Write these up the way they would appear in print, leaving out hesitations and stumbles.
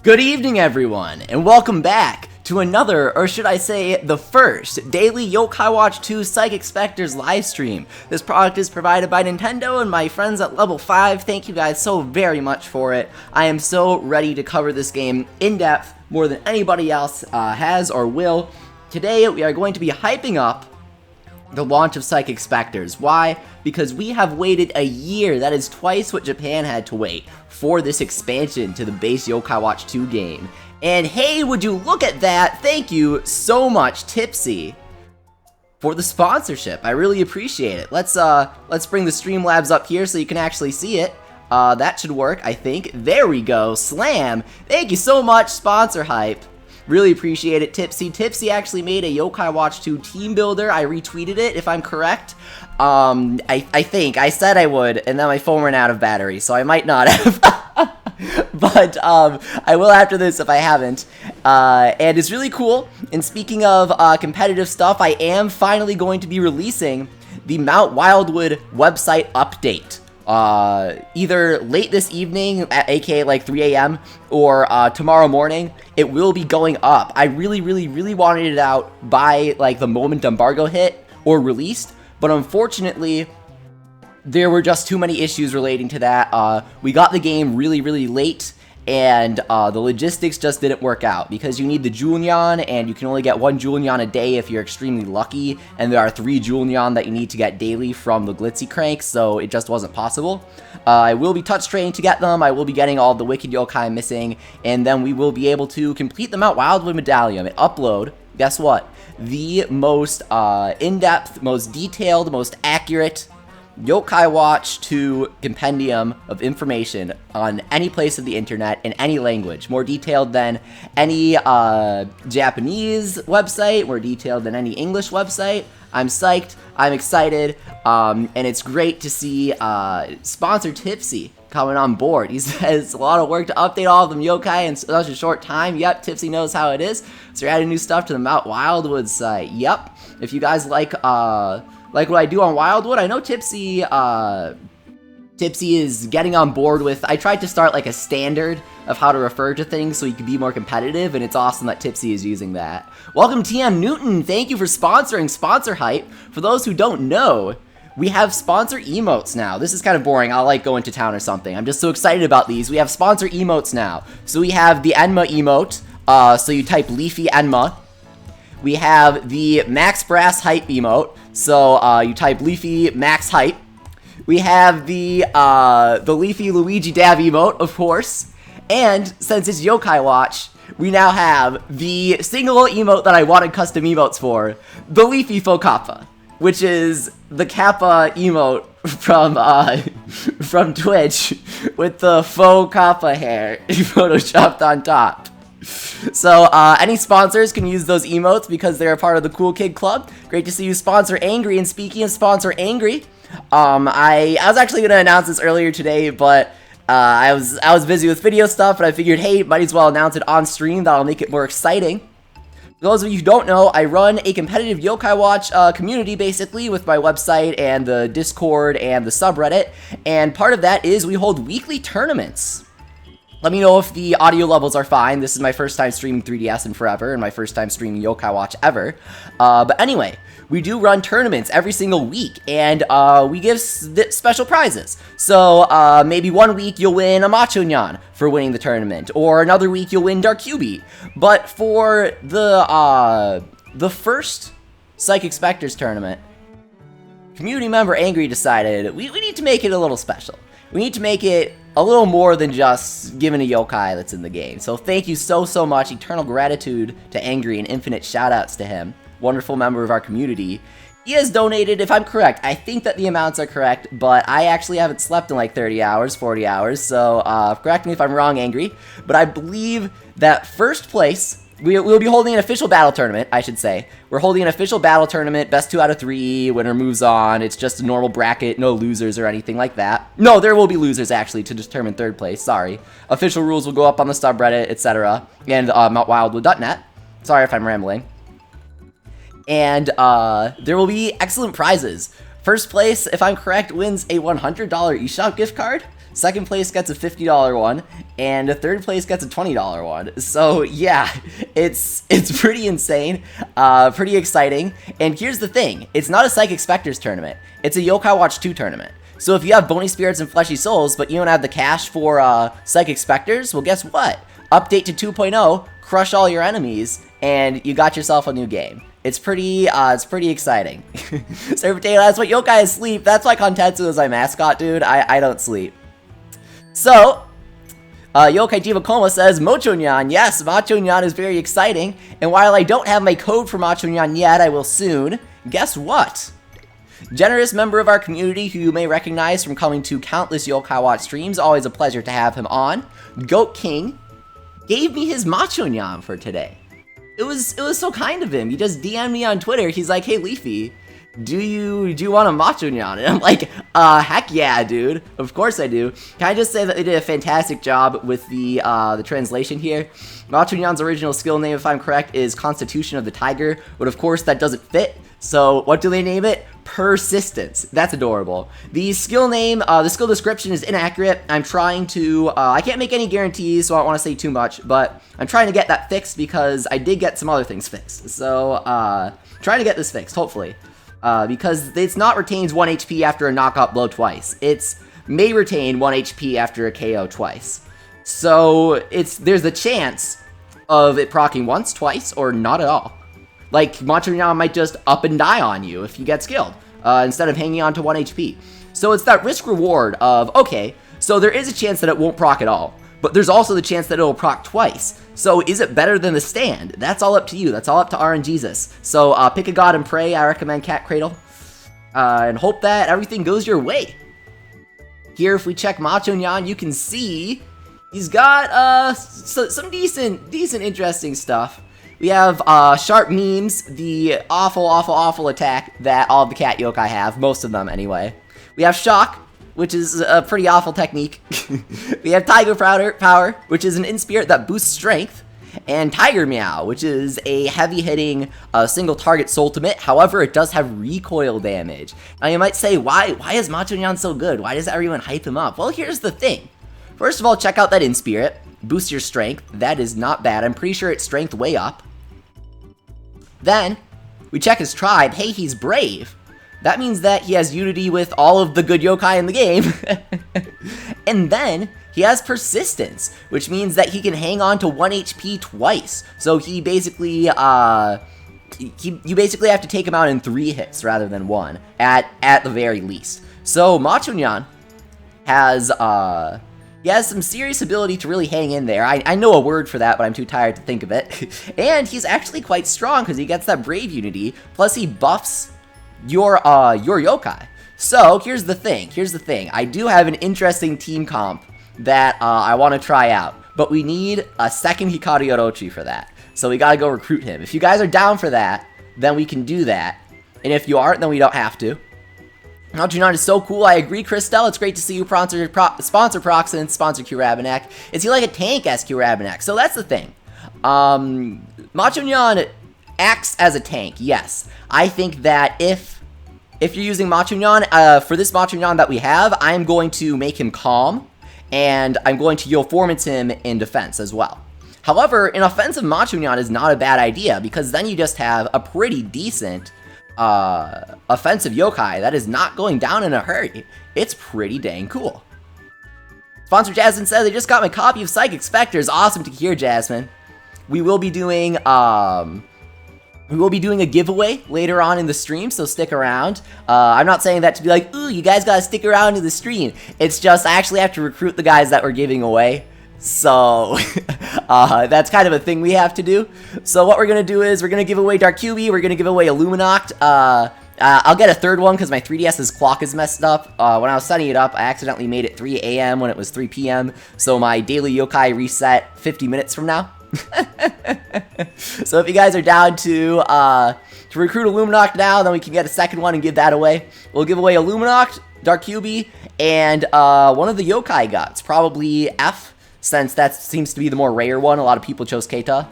Good evening, everyone, and welcome back to another, or should I say, the first daily Yokai Watch 2 Psychic Specters live stream. This product is provided by Nintendo and my friends at Level 5. Thank you guys so very much for it. I am so ready to cover this game in depth, more than anybody else has or will. Today, we are going to be hyping up the launch of Psychic Specters. Why? Because we have waited a year, that is twice what Japan had to wait, for this expansion to the base Yokai Watch 2 game. And hey, would you look at that? Thank you so much, Tipsy, for the sponsorship. I really appreciate it. Let's bring the Streamlabs up here so you can actually see it. That should work, I think. There we go. Slam. Thank you so much, sponsor hype. Really appreciate it, Tipsy. Tipsy actually made a Yokai Watch 2 team builder. I retweeted it, if I'm correct. I think. I said I would, and then my phone ran out of battery, so I might not have. But, I will after this if I haven't. And it's really cool. And speaking of competitive stuff, I am finally going to be releasing the Mount Wildwood website update. Either late this evening, aka like 3 a.m., or tomorrow morning, it will be going up. I really wanted it out by like the moment embargo hit or released, but unfortunately, there were just too many issues relating to that. We got the game really late, and the logistics just didn't work out because you need the Julian, and you can only get 1 Julian a day if you're extremely lucky, and there are 3 Julian that you need to get daily from the Glitzy Crank, so it just wasn't possible. I will be touch training to get them. I will be getting all the Wicked Yokai missing, and then we will be able to complete the Mount Wildwood medallium and upload, guess what, the most in-depth, most detailed, most accurate Yokai Watch 2 compendium of information on any place of the internet in any language. More detailed than any Japanese website, more detailed than any English website. I'm psyched, I'm excited, and it's great to see sponsor Tipsy coming on board. He says a lot of work to update all of them yokai in such a short time. Yep, Tipsy knows how it is. So we're adding new stuff to the Mount Wildwood site. Yep, if you guys like what I do on Wildwood, I know Tipsy is getting on board with, I tried to start like a standard of how to refer to things so you can be more competitive, and it's awesome that Tipsy is using that. Welcome TM Newton, thank you for sponsoring Sponsor Hype. For those who don't know, we have sponsor emotes now. This is kind of boring, I'll like go into town or something. I'm just so excited about these. We have sponsor emotes now. So we have the Enma emote, so you type Leafy Enma. We have the Max Brass Hype emote, so you type Leafy Max Hype. We have the Leafy Luigi Dab emote, of course. And since it's Yokai Watch, we now have the single emote that I wanted custom emotes for, the Leafy Faux Kappa, which is the Kappa emote from Twitch with the faux Kappa hair photoshopped on top. So, any sponsors can use those emotes because they're a part of the Cool Kid Club. Great to see you sponsor Angry, and speaking of sponsor Angry, I was actually going to announce this earlier today, but I was busy with video stuff, but I figured, hey, might as well announce it on stream. That'll make it more exciting. For those of you who don't know, I run a competitive Yokai Watch community, basically, with my website and the Discord and the subreddit, and part of that is we hold weekly tournaments. Let me know if the audio levels are fine. This is my first time streaming 3DS in forever, and my first time streaming Yokai Watch ever. But anyway, we do run tournaments every single week, and we give special prizes. So maybe one week you'll win a Machonyan for winning the tournament, or another week you'll win Dark Cubie. But for the first Psychic Specters tournament, community member Angry decided we need to make it a little special. We need to make it a little more than just giving a yokai that's in the game. So thank you so much. Eternal gratitude to Angry and infinite shoutouts to him. Wonderful member of our community. He has donated, if I'm correct, I think that the amounts are correct, but I actually haven't slept in like 30 hours, 40 hours, so correct me if I'm wrong, Angry. But I believe that first place, we'll be holding an official battle tournament, I should say. We're holding an official battle tournament, best 2 out of 3, winner moves on. It's just a normal bracket, no losers or anything like that. No, there will be losers, actually, to determine third place, sorry. Official rules will go up on the subreddit, etc., and mountwildwood.net. Sorry if I'm rambling. And there will be excellent prizes. First place, if I'm correct, wins a $100 eShop gift card. Second place gets a $50 one, and a third place gets a $20 one. So yeah, it's pretty insane, pretty exciting. And here's the thing, it's not a Psychic Specters tournament, it's a Yokai Watch 2 tournament. So if you have Bony Spirits and Fleshy Souls, but you don't have the cash for Psychic Specters, well guess what? Update to 2.0, crush all your enemies, and you got yourself a new game. It's pretty exciting. Sir Potato, that's what yokai sleep. That's why KANTETSU is my mascot, dude. I don't sleep. So, Yokai Jiva Koma says, Machonyan. Yes, Machonyan is very exciting. And while I don't have my code for Machonyan yet, I will soon. Guess what? Generous member of our community who you may recognize from coming to countless Yokai Watch streams. Always a pleasure to have him on. Goat King gave me his Machonyan for today. It was so kind of him. He just DM'd me on Twitter. He's like, hey Leafy, do you want a Machonyan? And I'm like, heck yeah, dude. Of course I do. Can I just say that they did a fantastic job with the translation here? Machonyan's original skill name, if I'm correct, is Constitution of the Tiger, but of course that doesn't fit. So what do they name it? Persistence. That's adorable. The skill name, the skill description is inaccurate. I'm trying to, I can't make any guarantees, so I don't want to say too much, but I'm trying to get that fixed because I did get some other things fixed. So, trying to get this fixed, hopefully. Because it's not retains 1 HP after a knockout blow twice. It's may retain 1 HP after a KO twice. So, there's a chance of it proccing once, twice, or not at all. Like, Machonyan might just up and die on you if you get skilled, instead of hanging on to 1 HP. So it's that risk-reward of, okay, so there is a chance that it won't proc at all, but there's also the chance that it'll proc twice. So is it better than the stand? That's all up to you. That's all up to RNGesus. So pick a god and pray. I recommend Cat Cradle. And hope that everything goes your way. Here, if we check Machonyan, you can see he's got some decent, interesting stuff. We have Sharp Memes, the awful attack that all of the cat yokai have, most of them anyway. We have Shock, which is a pretty awful technique. We have Tiger Power, which is an in-spirit that boosts strength. And Tiger Meow, which is a heavy-hitting single target ultimate. However, it does have recoil damage. Now you might say, why is Machonyan so good? Why does everyone hype him up? Well, here's the thing. First of all, check out that in-spirit. Boost your strength. That is not bad. I'm pretty sure it's strength way up. Then, we check his tribe. Hey, he's brave. That means that he has unity with all of the good yokai in the game. And then, he has persistence, which means that he can hang on to 1 HP twice. So he basically, you basically have to take him out in 3 hits rather than 1, at the very least. So, Machonyan has, he has some serious ability to really hang in there. I know a word for that, but I'm too tired to think of it. And he's actually quite strong because he gets that brave unity, plus he buffs your yokai. So, here's the thing. I do have an interesting team comp that I want to try out, but we need a second Hikaru Orochi for that. So we gotta go recruit him. If you guys are down for that, then we can do that. And if you aren't, then we don't have to. Machonyan is so cool. I agree, Christelle. It's great to see you sponsor Proxen, sponsor Kurabanek. Is he like a tank as Kurabanek? So that's the thing. Machonyan acts as a tank, yes. I think that if you're using Machonyan, for this Machonyan that we have, I'm going to make him calm, and I'm going to Yo-Formance him in defense as well. However, an offensive Machonyan is not a bad idea, because then you just have a pretty decent offensive yokai that is not going down in a hurry. It's pretty dang cool. Sponsor Jasmine says, I just got my copy of Psychic Specters. Awesome to hear, Jasmine. We will be doing a giveaway later on in the stream, so stick around. I'm not saying that to be like, ooh, you guys gotta stick around to the stream. It's just I actually have to recruit the guys that we're giving away. So, that's kind of a thing we have to do. So what we're going to do is we're going to give away Dark QB, we're going to give away Illuminact. I'll get a third one because my 3DS's clock is messed up. When I was setting it up, I accidentally made it 3 AM when it was 3 PM. So my daily yokai reset 50 minutes from now. So if you guys are down to recruit Illuminact now, then we can get a second one and give that away. We'll give away Illuminact, Dark QB, and one of the yokai guts, probably F. Since that seems to be the more rare one, a lot of people chose Keita.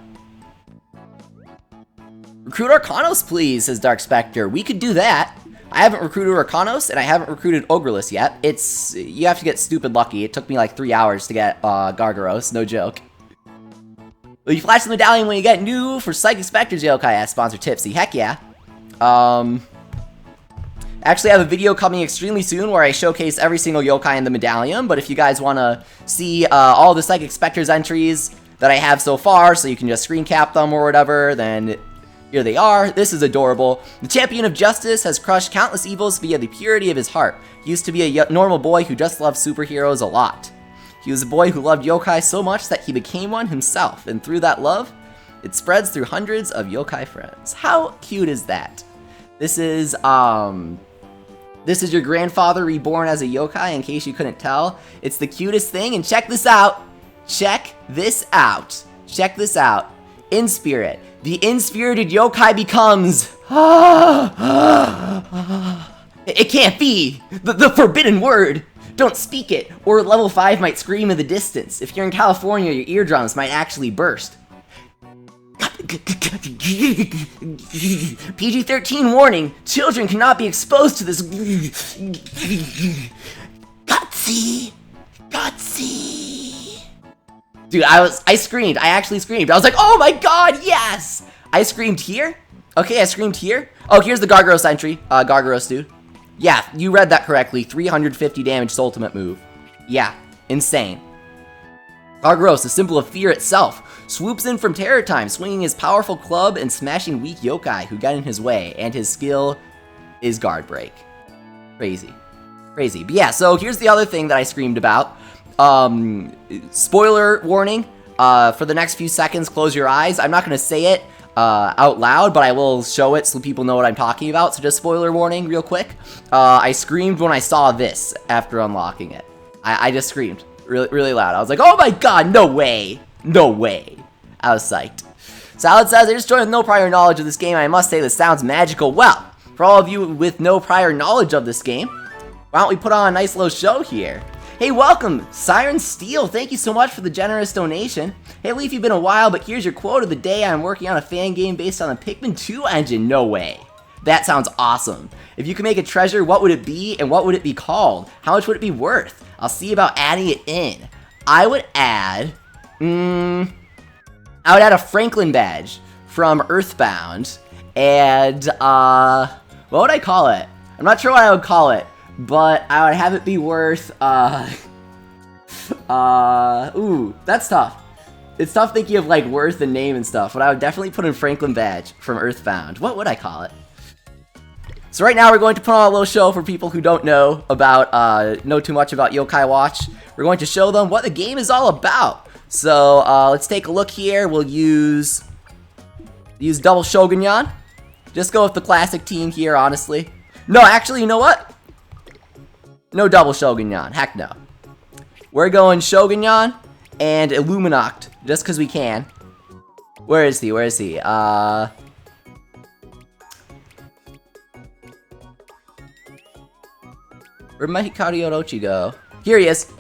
Recruit Arcanos, please, says Dark Spectre. We could do that. I haven't recruited Arcanos, and I haven't recruited Ogreless yet. You have to get stupid lucky. It took me like 3 hours to get Gargaros, no joke. Will you flash the medallion when you get new for Psychic Specters yokai? Asked sponsor Tipsy. Heck yeah. Actually, I have a video coming extremely soon where I showcase every single yokai in the medallion, but if you guys want to see all the Psychic Specters entries that I have so far, so you can just screen cap them or whatever, then here they are. This is adorable. The champion of justice has crushed countless evils via the purity of his heart. He used to be a normal boy who just loved superheroes a lot. He was a boy who loved yokai so much that he became one himself, and through that love, it spreads through hundreds of yokai friends. How cute is that? This is your grandfather reborn as a yokai, in case you couldn't tell. It's the cutest thing, and check this out. Check this out. Check this out. In spirit. The inspirited yokai becomes... It can't be! The forbidden word! Don't speak it, or level 5 might scream in the distance. If you're in California, your eardrums might actually burst. PG-13 warning. Children cannot be exposed to this. Gutsy. Gutsy. Dude, I screamed. I actually screamed. I was like, oh my god, yes! I screamed here? Okay, I screamed here. Oh, here's the Gargaros entry. Gargaros, dude. Yeah, you read that correctly. 350 damage ultimate move. Yeah, insane. Gargaros, the symbol of fear itself, swoops in from Terror Time, swinging his powerful club and smashing weak yokai who get in his way, and his skill is Guard Break. Crazy. Crazy. But yeah, so here's the other thing that I screamed about. Spoiler warning, for the next few seconds, close your eyes. I'm not going to say it out loud, but I will show it so people know what I'm talking about, so just spoiler warning real quick. I screamed when I saw this after unlocking it. I just screamed really loud. I was like, oh my god, no way! No way. I was psyched. Salad says, I just joined with no prior knowledge of this game, and I must say this sounds magical. Well, for all of you with no prior knowledge of this game, why don't we put on a nice little show here? Hey, welcome, Siren Steel. Thank you so much for the generous donation. Hey, Leaf, you've been a while, but here's your quote of the day. I'm working on a fan game based on the Pikmin 2 engine. No way. That sounds awesome. If you could make a treasure, what would it be, and what would it be called? How much would it be worth? I'll see about adding it in. I would add a Franklin badge from Earthbound, and, what would I call it? I'm not sure what I would call it, but I would have it be worth, ooh, that's tough. It's tough thinking of, like, worth and name and stuff, but I would definitely put in Franklin badge from Earthbound. What would I call it? So right now we're going to put on a little show for people who don't know about, know too much about Yokai Watch. We're going to show them what the game is all about. So, let's take a look here. We'll use double Shogunyan. Just go with the classic team here, honestly. No, actually, you know what? No double Shogunyan. Heck no. We're going Shogunyan and Illuminact, just because we can. Where is he? Where is he? Where'd my Hikari Orochi go? Here he is.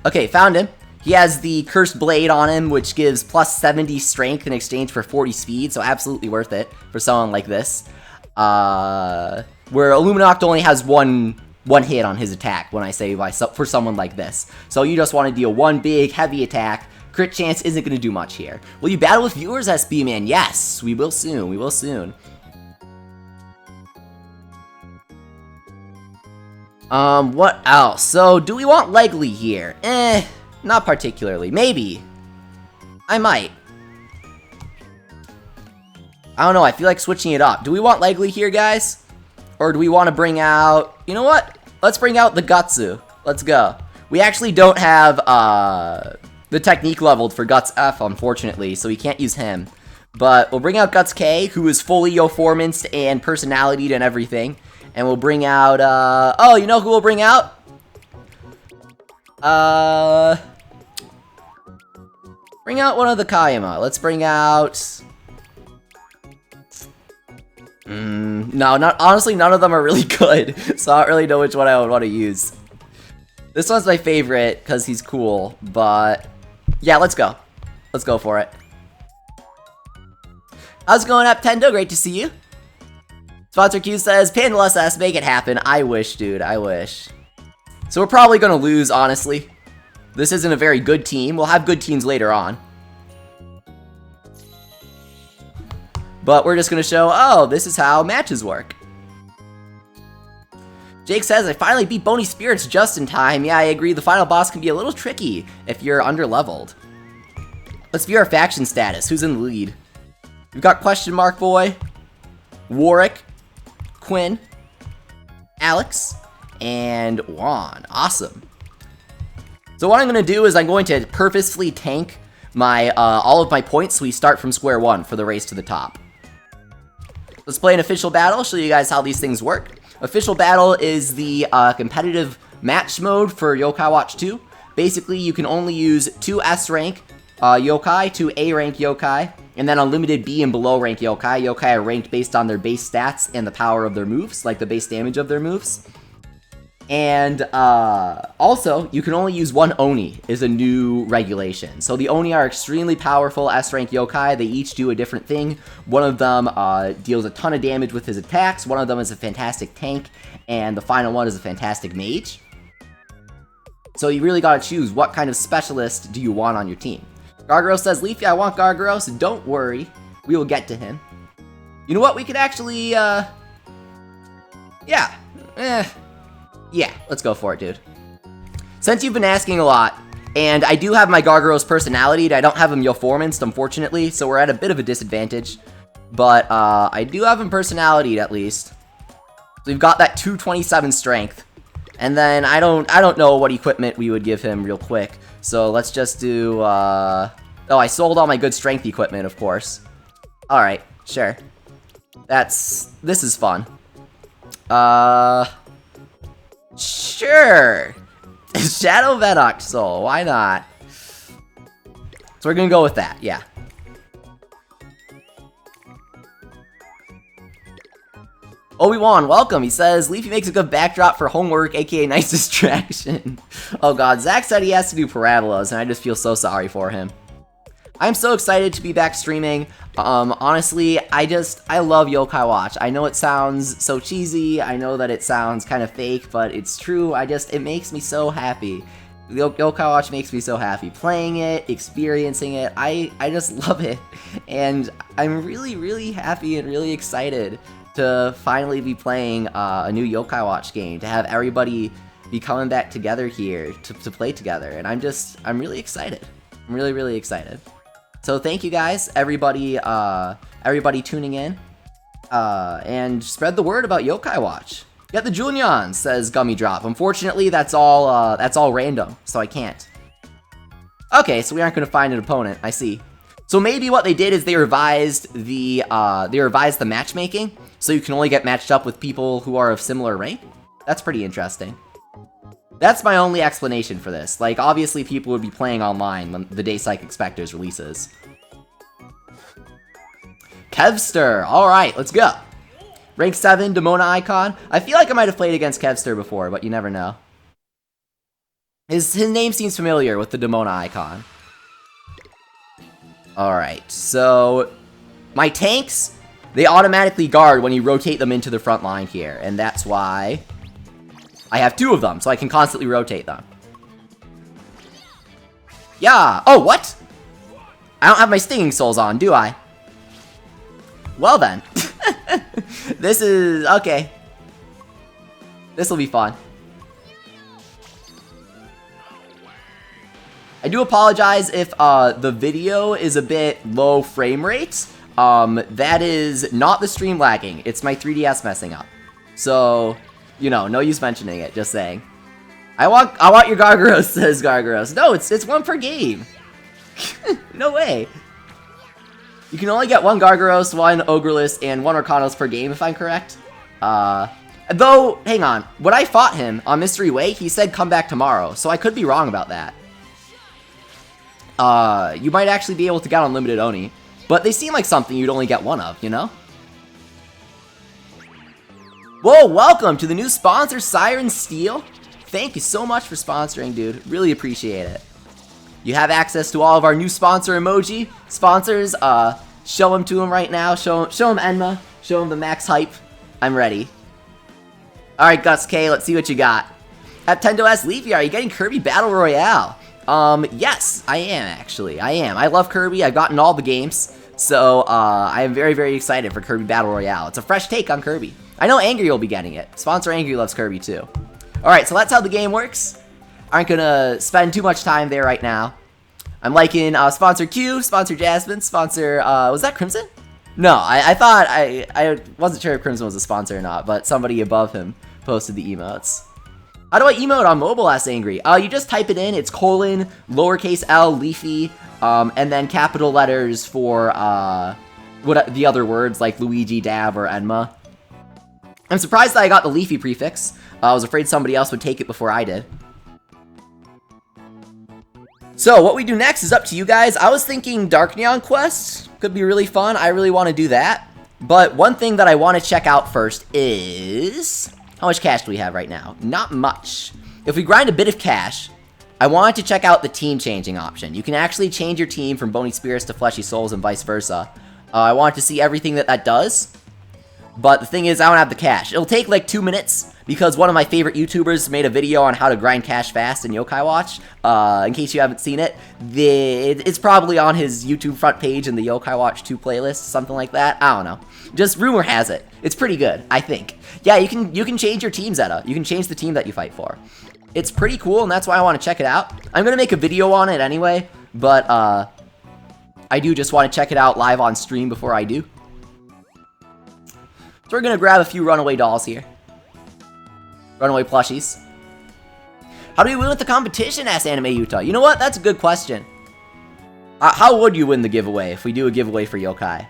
Okay, found him. He has the Cursed Blade on him, which gives plus 70 strength in exchange for 40 speed, so absolutely worth it for someone like this. Where Illuminact only has one hit on his attack, when I say for someone like this. So you just want to deal one big, heavy attack. Crit chance isn't going to do much here. Will you battle with viewers, SB Man? Yes, we will soon. We will soon. What else? So, do we want Legly here? Not particularly. Maybe. I might. I don't know, I feel like switching it up. Do we want Legly here, guys? Or do we want to bring out... You know what? Let's bring out the Gutsu. Let's go. We actually don't have, the technique leveled for Guts F, unfortunately, so we can't use him. But we'll bring out Guts K, who is fully Yo-formanced and personalitied and everything. And we'll bring out, oh, you know who we'll bring out? Bring out one of the Kayama. Let's bring out... no, honestly, none of them are really good. So I don't really know which one I would want to use. This one's my favorite, because he's cool. But, yeah, let's go. Let's go for it. How's it going, Aptendo? Great to see you. Sponsor Q says, Pandal SS, make it happen. I wish, dude. I wish. So we're probably going to lose, honestly. This isn't a very good team. We'll have good teams later on. But we're just going to show, oh, this is how matches work. Jake says, I finally beat Bony Spirits just in time. Yeah, I agree. The final boss can be a little tricky if you're under-leveled. Let's view our faction status. Who's in the lead? We've got Question Mark Boy, Warwick, Quinn, Alex, and Juan. Awesome. So what I'm going to do is I'm going to purposefully tank my all of my points so we start from square one for the race to the top. Let's play an official battle, show you guys how these things work. Official battle is the competitive match mode for Yokai Watch 2. Basically, you can only use 2 S rank yokai, 2 A rank yokai, and then unlimited B and below rank yokai. Yokai are ranked based on their base stats and the power of their moves, like the base damage of their moves. And also, you can only use 1 Oni is a new regulation. So the Oni are extremely powerful S-rank yokai. They each do a different thing. One of them deals a ton of damage with his attacks. One of them is a fantastic tank. And the final one is a fantastic mage. So you really gotta choose what kind of specialist do you want on your team. Gargaros says, Leafy, I want Gargaros. Don't worry. We will get to him. You know what? We could actually, yeah, let's go for it, dude. Since you've been asking a lot, and I do have my Gargaros personality, I don't have him Yoformanced, unfortunately, so we're at a bit of a disadvantage. But, I do have him personality at least. So we've got that 227 strength. And then, I don't know what equipment we would give him real quick. So let's just do, oh, I sold all my good strength equipment, of course. Alright, sure. This is fun. Sure! Shadow Venoct Soul, why not? So we're gonna go with that, yeah. Obi-Wan, welcome. He says, Leafy makes a good backdrop for homework, aka nice distraction. Oh god, Zach said he has to do parabolas, and I just feel so sorry for him. I'm so excited to be back streaming. Honestly, I love Yokai Watch. I know it sounds so cheesy, I know that it sounds kind of fake, but it's true. It makes me so happy. Yokai Watch makes me so happy. Playing it, experiencing it, I just love it. And I'm really, really happy and really excited to finally be playing a new Yokai Watch game, to have everybody be coming back together here to play together. And I'm really excited. I'm really, really excited. So thank you guys, everybody tuning in, and spread the word about Yokai Watch. Get the Julian, says Gummy Drop. Unfortunately, that's all random, so I can't. Okay, so we aren't gonna find an opponent. I see. So maybe what they did is they revised the matchmaking, so you can only get matched up with people who are of similar rank. That's pretty interesting. That's my only explanation for this. Like, obviously people would be playing online when the day Psychic Specters releases. Kevster! Alright, let's go! Rank 7, Demona Icon. I feel like I might have played against Kevster before, but you never know. His name seems familiar with the Demona Icon. Alright, so my tanks, they automatically guard when you rotate them into the front line here, and that's why I have 2 of them, so I can constantly rotate them. Yeah! Oh, what? I don't have my Stinging Souls on, do I? Well then. This is... okay. This will be fun. I do apologize if the video is a bit low frame rate. That is not the stream lagging. It's my 3DS messing up. So... you know, no use mentioning it, just saying. I want your Gargaros, says Gargaros. No, it's 1 per game. No way. You can only get 1 Gargaros, 1 Ogreless, and 1 Arcanos per game, if I'm correct. Though, hang on. When I fought him on Mystery Way, he said come back tomorrow, so I could be wrong about that. You might actually be able to get Unlimited Oni. But they seem like something you'd only get 1 of, you know? Whoa, welcome to the new sponsor, Siren Steel. Thank you so much for sponsoring, dude. Really appreciate it. You have access to all of our new sponsor emoji. Sponsors, show them to them right now. Show them Enma. Show them the max hype. I'm ready. Alright, Gus K, let's see what you got. Nintendo asks Leafy, are you getting Kirby Battle Royale? Yes, I am actually. I am. I love Kirby. I've gotten all the games. So, I am very, very excited for Kirby Battle Royale. It's a fresh take on Kirby. I know Angry will be getting it. Sponsor Angry loves Kirby too. Alright, so that's how the game works. Aren't gonna spend too much time there right now. I'm liking sponsor Q, sponsor Jasmine, sponsor, was that Crimson? No, I thought, I wasn't sure if Crimson was a sponsor or not, but somebody above him posted the emotes. How do I emote on mobile, asks Angry? You just type it in, it's colon, lowercase l, Leafy, and then capital letters for, what the other words, like Luigi, Dab, or Enma. I'm surprised that I got the Leafy prefix. I was afraid somebody else would take it before I did. So, what we do next is up to you guys. I was thinking Dark Neon Quest could be really fun. I really want to do that. But one thing that I want to check out first is... how much cash do we have right now? Not much. If we grind a bit of cash, I wanted to check out the team changing option. You can actually change your team from Bony Spirits to Fleshy Souls and vice versa. I wanted to see everything that does. But the thing is, I don't have the cash. It'll take like 2 minutes, because one of my favorite YouTubers made a video on how to grind cash fast in Yokai Watch. In case you haven't seen it, it's probably on his YouTube front page in the Yokai Watch 2 playlist, something like that. I don't know. Just rumor has it. It's pretty good, I think. Yeah, you can change your team, Zeta. You can change the team that you fight for. It's pretty cool, and that's why I want to check it out. I'm going to make a video on it anyway, but I do just want to check it out live on stream before I do. So we're going to grab a few runaway dolls here. Runaway plushies. How do we win with the competition, asks Anime Utah? You know what? That's a good question. How would you win the giveaway if we do a giveaway for Yokai?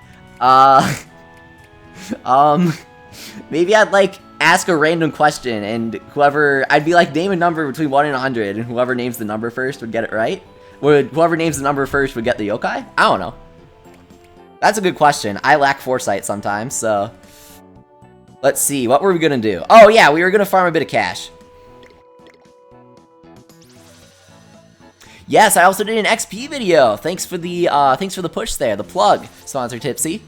Maybe I'd like ask a random question, and whoever, I'd be like, name a number between 1 and 100, and whoever names the number first would get it right. Whoever names the number first would get the Yokai? I don't know. That's a good question. I lack foresight sometimes, so... let's see, what were we gonna do? Oh yeah, we were gonna farm a bit of cash. Yes, I also did an XP video. Thanks for the push there, the plug, sponsor Tipsy.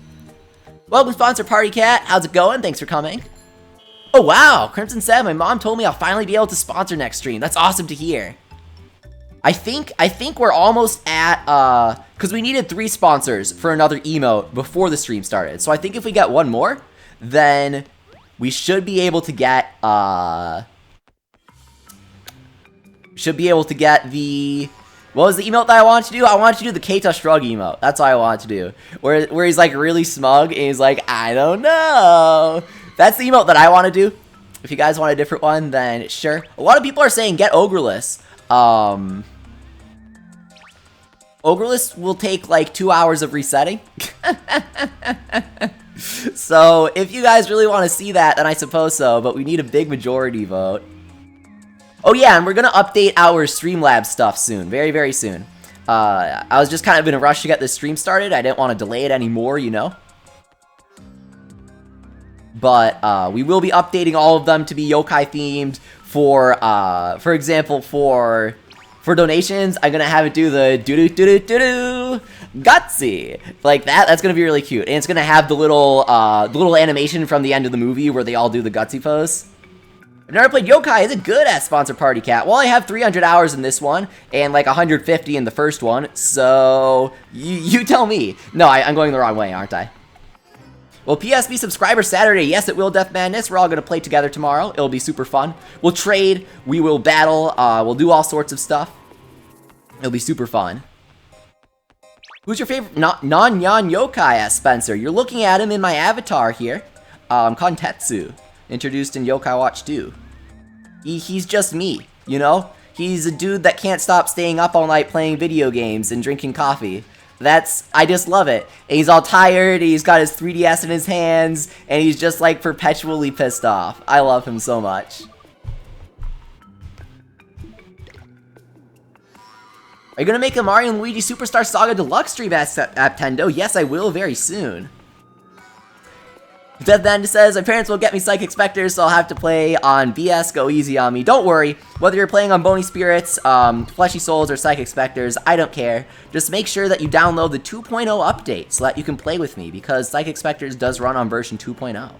Welcome, sponsor Party Cat. How's it going? Thanks for coming. Oh wow, Crimson said my mom told me I'll finally be able to sponsor next stream. That's awesome to hear. I think we're almost at because we needed 3 sponsors for another emote before the stream started. So I think if we get one more, then we should be able to get the, what was the emote that I wanted to do? I wanted to do the Keita Shrug emote. That's what I wanted to do. Where he's like really smug and he's like, I don't know. That's the emote that I want to do. If you guys want a different one, then sure. A lot of people are saying get Ogreless. Ogreless will take like 2 hours of resetting. So, if you guys really want to see that, then I suppose so, but we need a big majority vote. Oh yeah, and we're gonna update our Streamlabs stuff soon, very, very soon. I was just kind of in a rush to get this stream started. I didn't want to delay it anymore, you know? But, we will be updating all of them to be yokai themed for example, for donations, I'm gonna have it do the doo-doo-doo-doo-doo-doo gutsy like that. That's gonna be really cute, and it's gonna have the little animation from the end of the movie where they all do the gutsy pose. I've never played Yokai. Is it good? At sponsor Party Cat. Well, I have 300 hours in this one and like 150 in the first one, so you tell me. No, I'm going the wrong way, aren't I? Well, PSB subscriber Saturday. Yes, it will, Death Madness. We're all going to play together tomorrow. It'll be super fun. We'll trade. We will battle. We'll do all sorts of stuff. It'll be super fun. Who's your favorite non-yan yokai? Asked Spencer. You're looking at him in my avatar here. KANTETSU. Introduced in Yokai Watch 2. He's just me, you know? He's a dude that can't stop staying up all night playing video games and drinking coffee. I just love it. And he's all tired, he's got his 3DS in his hands, and he's just like perpetually pissed off. I love him so much. Are you gonna make a Mario and Luigi Superstar Saga Deluxe stream at Nintendo? Yes, I will very soon. Death Then says, my parents will get me Psychic Specters, so I'll have to play on BS, go easy on me. Don't worry, whether you're playing on Bony Spirits, Fleshy Souls, or Psychic Specters, I don't care. Just make sure that you download the 2.0 update so that you can play with me, because Psychic Specters does run on version 2.0.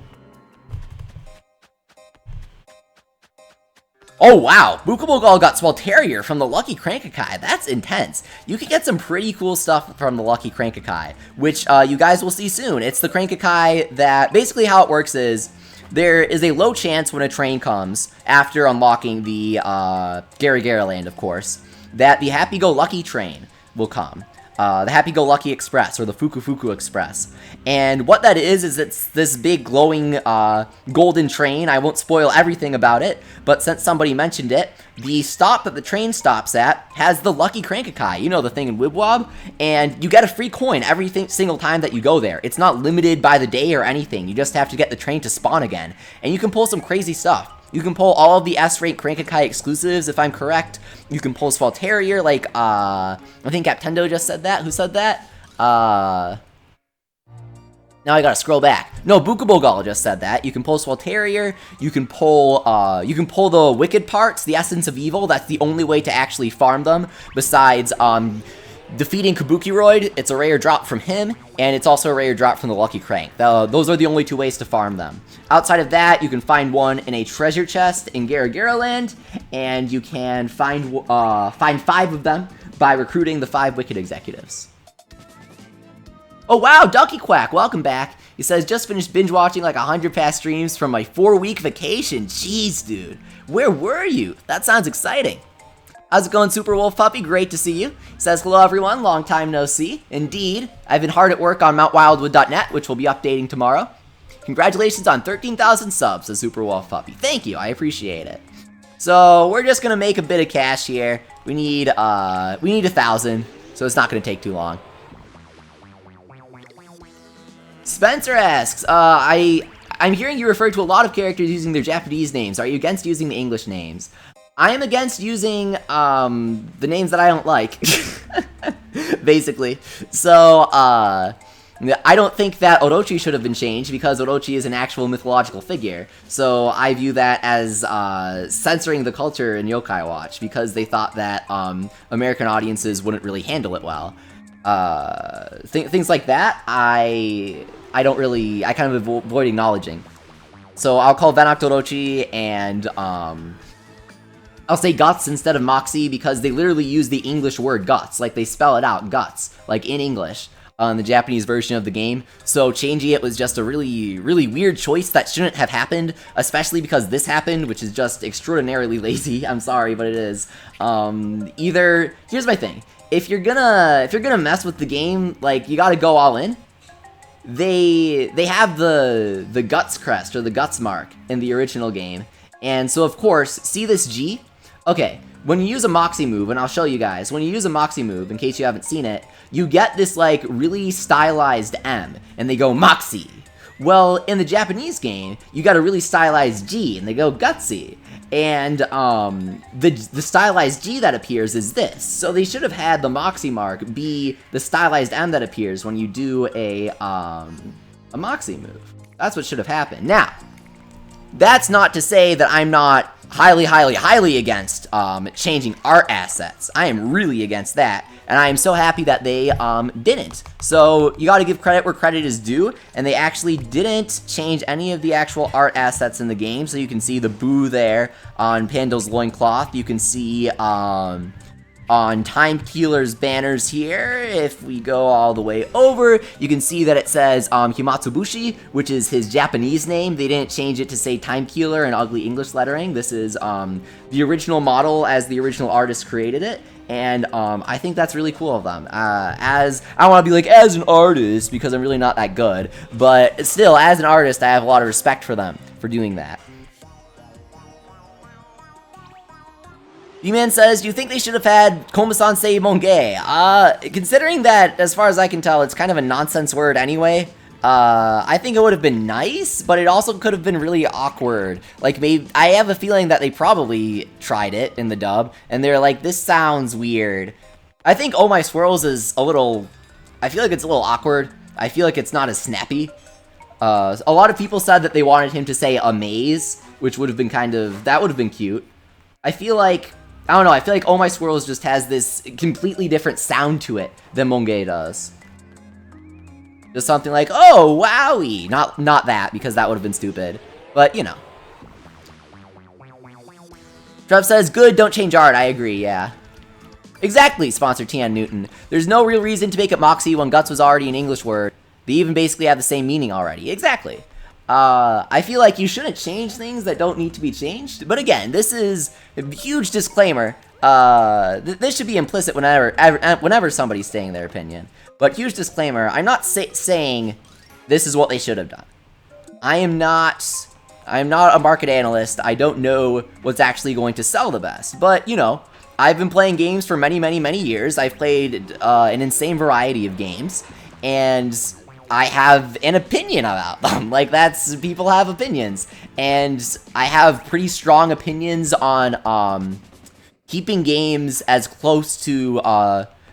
Oh wow, Bukabogal got Swalterior from the Lucky Crankakai. That's intense. You can get some pretty cool stuff from the Lucky Crankakai, which you guys will see soon. It's the Crankakai that, basically how it works is, there is a low chance when a train comes, after unlocking the Gara Land, of course, that the Happy-Go-Lucky train will come. The Happy-Go-Lucky Express, or the Fuku Express. And what that is it's this big glowing golden train. I won't spoil everything about it, but since somebody mentioned it, the stop that the train stops at has the Lucky Crankakai, you know, the thing in Wibwob, and you get a free coin every single time that you go there. It's not limited by the day or anything, you just have to get the train to spawn again, and you can pull some crazy stuff. You can pull all of the S-Rank Crankakai exclusives, if I'm correct. You can pull Swalterior, like, I think Captendo just said that. Who said that? Now I gotta scroll back. No, Bukabogal just said that. You can pull Swalterior, you can pull the Wicked Parts, the Essence of Evil. That's the only way to actually farm them, besides, defeating Kabukiroid. It's a rare drop from him, and it's also a rare drop from the Lucky Crank. Those are the only two ways to farm them. Outside of that, you can find one in a treasure chest in Gara Land, and you can find 5 of them by recruiting the 5 Wicked Executives. Oh wow, Ducky Quack, welcome back. He says, just finished binge watching like 100 past streams from my 4-week vacation. Jeez, dude. Where were you? That sounds exciting. How's it going, Super Wolf Puppy? Great to see you. Says, hello everyone, long time no see. Indeed, I've been hard at work on MountWildwood.net, which will be updating tomorrow. Congratulations on 13,000 subs, says Super Wolf Puppy. Thank you, I appreciate it. So, we're just gonna make a bit of cash here. We need 1,000, so it's not gonna take too long. Spencer asks, I'm hearing you refer to a lot of characters using their Japanese names. Are you against using the English names? I am against using, the names that I don't like, basically. So, I don't think that Orochi should have been changed, because Orochi is an actual mythological figure. So, I view that as, censoring the culture in Yokai Watch, because they thought that, American audiences wouldn't really handle it well. Things like that, I kind of avoid acknowledging. So, I'll call Venoct Orochi, and, I'll say Guts instead of Moxie, because they literally use the English word Guts. Like, they spell it out, Guts, like in English, on the Japanese version of the game. So changing it was just a really, really weird choice that shouldn't have happened, especially because this happened, which is just extraordinarily lazy. I'm sorry, but it is. Here's my thing. If you're gonna mess with the game, like, you gotta go all in. They have the Guts crest, or the Guts mark, in the original game. And so, of course, see this G? Okay, when you use a Moxie move, and I'll show you guys, when you use a Moxie move, in case you haven't seen it, you get this, like, really stylized M, and they go Moxie. Well, in the Japanese game, you got a really stylized G, and they go Gutsy. And, the stylized G that appears is this. So they should have had the Moxie mark be the stylized M that appears when you do a Moxie move. That's what should have happened. Now, that's not to say that I'm not highly against changing art assets. I am really against that, and I am so happy that they didn't. So you gotta give credit where credit is due, and they actually didn't change any of the actual art assets in the game. So you can see the Boo there on Pando's loincloth. You can see on Time Keeler's banners here, if we go all the way over, you can see that it says Himatsubushi, which is his Japanese name. They didn't change it to say Time Keeler in ugly English lettering. This is the original model as the original artist created it, and I think that's really cool of them. As I want to be like, as an artist, because I'm really not that good, but still, as an artist, I have a lot of respect for them for doing that. B-Man says, do you think they should have had Komasan say Monge? Considering that, as far as I can tell, it's kind of a nonsense word anyway, I think it would have been nice, but it also could have been really awkward. Like, maybe, I have a feeling that they probably tried it in the dub, and they're like, this sounds weird. I think Oh My Swirls is a little, I feel like it's a little awkward. I feel like it's not as snappy. A lot of people said that they wanted him to say Amaze, which would have been that would have been cute. I feel like, I don't know, I feel like Oh My Swirls just has this completely different sound to it than Monge does. Just something like, oh, wowie! Not that, because that would have been stupid. But, you know. Trev says, good, don't change art. I agree, yeah. Exactly, sponsor Tian Newton. There's no real reason to make it Moxie when guts was already an English word. They even basically have the same meaning already. Exactly. I feel like you shouldn't change things that don't need to be changed. But again, this is a huge disclaimer. This should be implicit whenever somebody's saying their opinion. But huge disclaimer, I'm not saying this is what they should have done. I am not a market analyst. I don't know what's actually going to sell the best. But, you know, I've been playing games for many, many, many years. I've played an insane variety of games. And I have an opinion about them. Like, people have opinions. And I have pretty strong opinions on keeping games as close to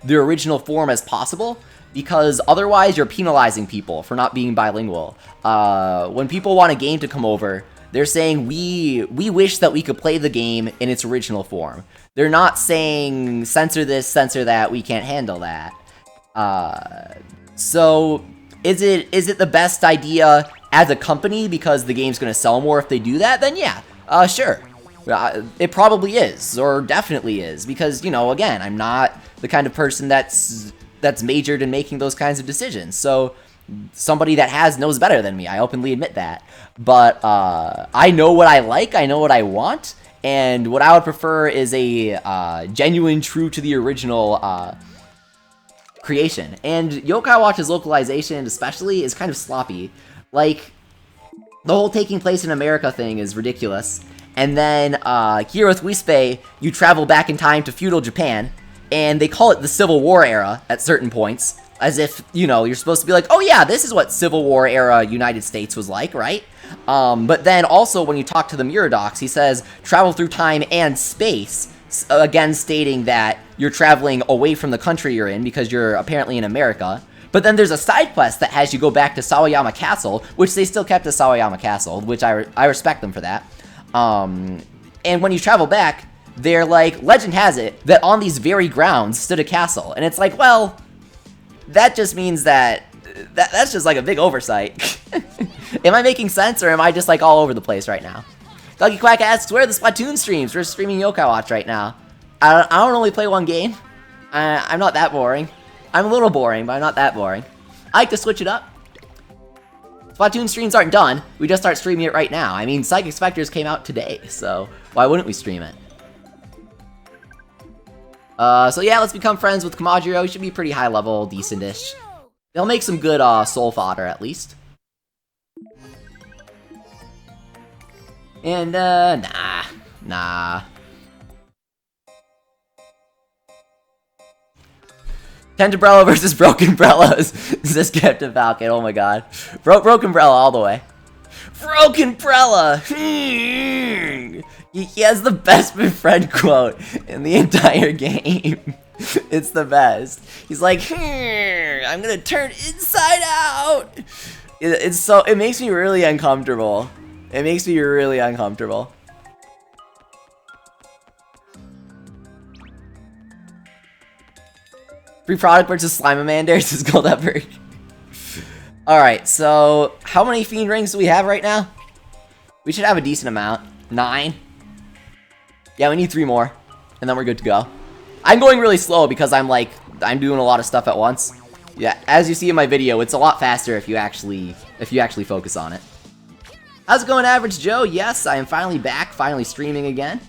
their original form as possible, because otherwise you're penalizing people for not being bilingual. When people want a game to come over, they're saying, we wish that we could play the game in its original form. They're not saying, censor this, censor that, we can't handle that. So, is it the best idea as a company because the game's going to sell more if they do that? Then yeah, sure. It probably is, or definitely is, because, you know, again, I'm not the kind of person that's majored in making those kinds of decisions. So somebody that knows better than me. I openly admit that. But I know what I like, I know what I want, and what I would prefer is a genuine, true to the original creation. And Yokai Watch's localization especially is kind of sloppy. Like, the whole taking place in America thing is ridiculous. And then here with Wispe, you travel back in time to feudal Japan, and they call it the Civil War era at certain points, as if, you know, you're supposed to be like, oh yeah, this is what Civil War era United States was like, right? But then also when you talk to the Muradocs, he says travel through time and space, again stating that you're traveling away from the country you're in because you're apparently in America. But then there's a side quest that has you go back to Sawayama Castle, which they still kept as Sawayama Castle, which I respect them for that. And when you travel back, they're like, legend has it that on these very grounds stood a castle. And it's like, well, that just means that's just like a big oversight. Am I making sense, or am I just like all over the place right now? Doggy Quack asks, where are the Splatoon streams? We're streaming Yokai Watch right now. I don't only play one game. I'm not that boring. I'm a little boring, but I'm not that boring. I like to switch it up. Splatoon streams aren't done. We just start streaming it right now. I mean, Psychic Specters came out today, so why wouldn't we stream it? So yeah, let's become friends with Kamajiro. He should be pretty high level, decent-ish. They'll make some good soul fodder, at least. And, nah. Tenderbrella versus Broken Brellas. This Captain Falcon, oh my god. Broken Brella all the way. Broken Brella! He has the best befriend quote in the entire game. It's the best. He's like, I'm gonna turn inside out! It makes me really uncomfortable. It makes me really uncomfortable. Free product versus Slimamanders is Gold Effort. Alright, so how many Fiend Rings do we have right now? We should have a decent amount. 9. Yeah, we need 3 more. And then we're good to go. I'm going really slow because I'm doing a lot of stuff at once. Yeah, as you see in my video, it's a lot faster if you actually focus on it. How's it going, Average Joe? Yes, I am finally back, finally streaming again.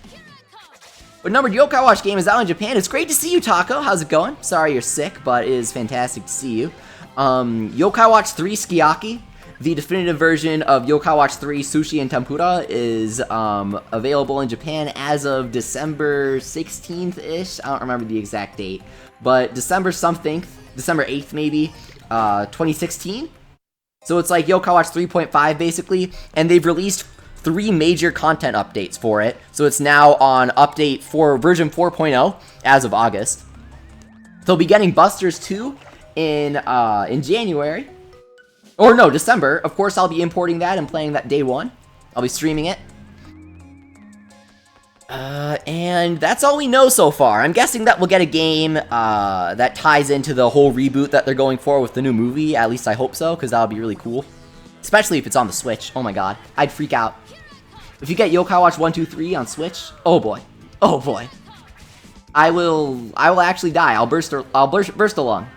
What numbered Yokai Watch game is out in Japan? It's great to see you, Taco. How's it going? Sorry you're sick, but it is fantastic to see you. Yokai Watch 3 Skiaki, the definitive version of Yokai Watch 3 Sushi and Tempura, is available in Japan as of December 16th-ish. I don't remember the exact date, but December something, December 8th maybe, 2016. So it's like Yokai Watch 3.5 basically, and they've released 3 major content updates for it. So it's now on update for version 4.0 as of August. They'll be getting Busters 2 in January. Or no, December. Of course, I'll be importing that and playing that day 1. I'll be streaming it. And that's all we know so far. I'm guessing that we'll get a game that ties into the whole reboot that they're going for with the new movie. At least I hope so, because that would be really cool. Especially if it's on the Switch. Oh my god. I'd freak out. If you get Yokai Watch 1, 2, 3 on Switch, oh boy. Oh boy. I will actually die. I'll burst along.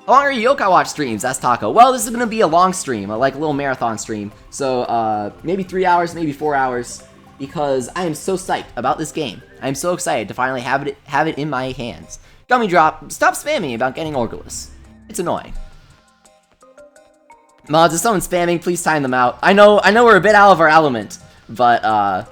How long are your Yokai Watch streams? That's Taco. Well, this is gonna be a long stream, like a little marathon stream. So maybe 3 hours, maybe 4 hours, because I am so psyched about this game. I am so excited to finally have it in my hands. Gummy Drop, stop spamming about getting Orgulus. It's annoying. Mods, if someone's spamming, please time them out. I know we're a bit out of our element, but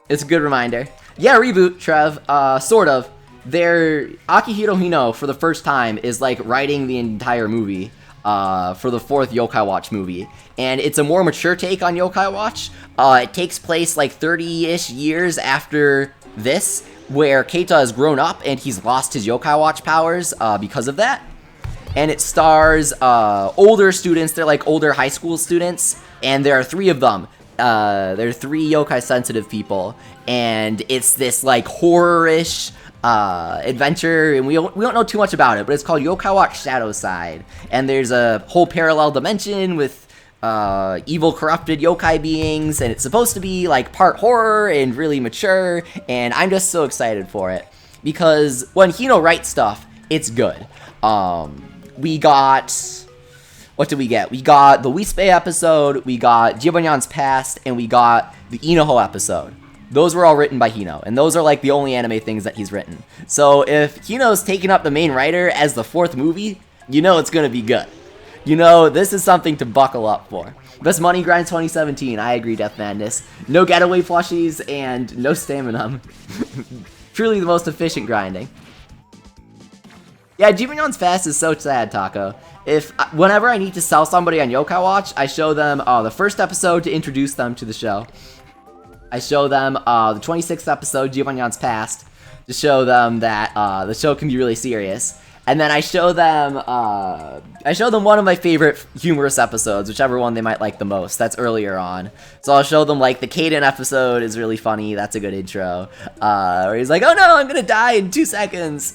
it's a good reminder. Yeah, reboot, Trev. Sort of. Akihiro Hino, for the first time, is like writing the entire movie for the 4th Yokai Watch movie. And it's a more mature take on Yokai Watch. It takes place like 30-ish years after this, where Keita has grown up and he's lost his Yokai Watch powers because of that. And it stars older students. They're like older high school students, and there are 3 of them. There are 3 yokai sensitive people, and it's this like horror-ish adventure, and we don't know too much about it, but it's called Yokai Watch Shadow Side, and there's a whole parallel dimension with evil corrupted yokai beings, and it's supposed to be like part horror and really mature, and I'm just so excited for it, because when Hino writes stuff, it's good. We got... What did we get? We got the Wispe episode, we got Jibanyan's Past, and we got the Inoho episode. Those were all written by Hino, and those are like the only anime things that he's written. So if Hino's taking up the main writer as the 4th movie, you know it's gonna be good. You know, this is something to buckle up for. Best money grind 2017, I agree, Death Madness. No getaway plushies, and no stamina. Truly the most efficient grinding. Yeah, Jibanyan's Fast is so sad, Taco. Whenever I need to sell somebody on Yokai Watch, I show them the first episode to introduce them to the show. I show them the 26th episode, Jibanyan's Past, to show them that the show can be really serious. And then I show them one of my favorite humorous episodes, whichever one they might like the most. That's earlier on. So I'll show them like the Kaden episode is really funny. That's a good intro. Where he's like, "Oh no, I'm gonna die in 2 seconds."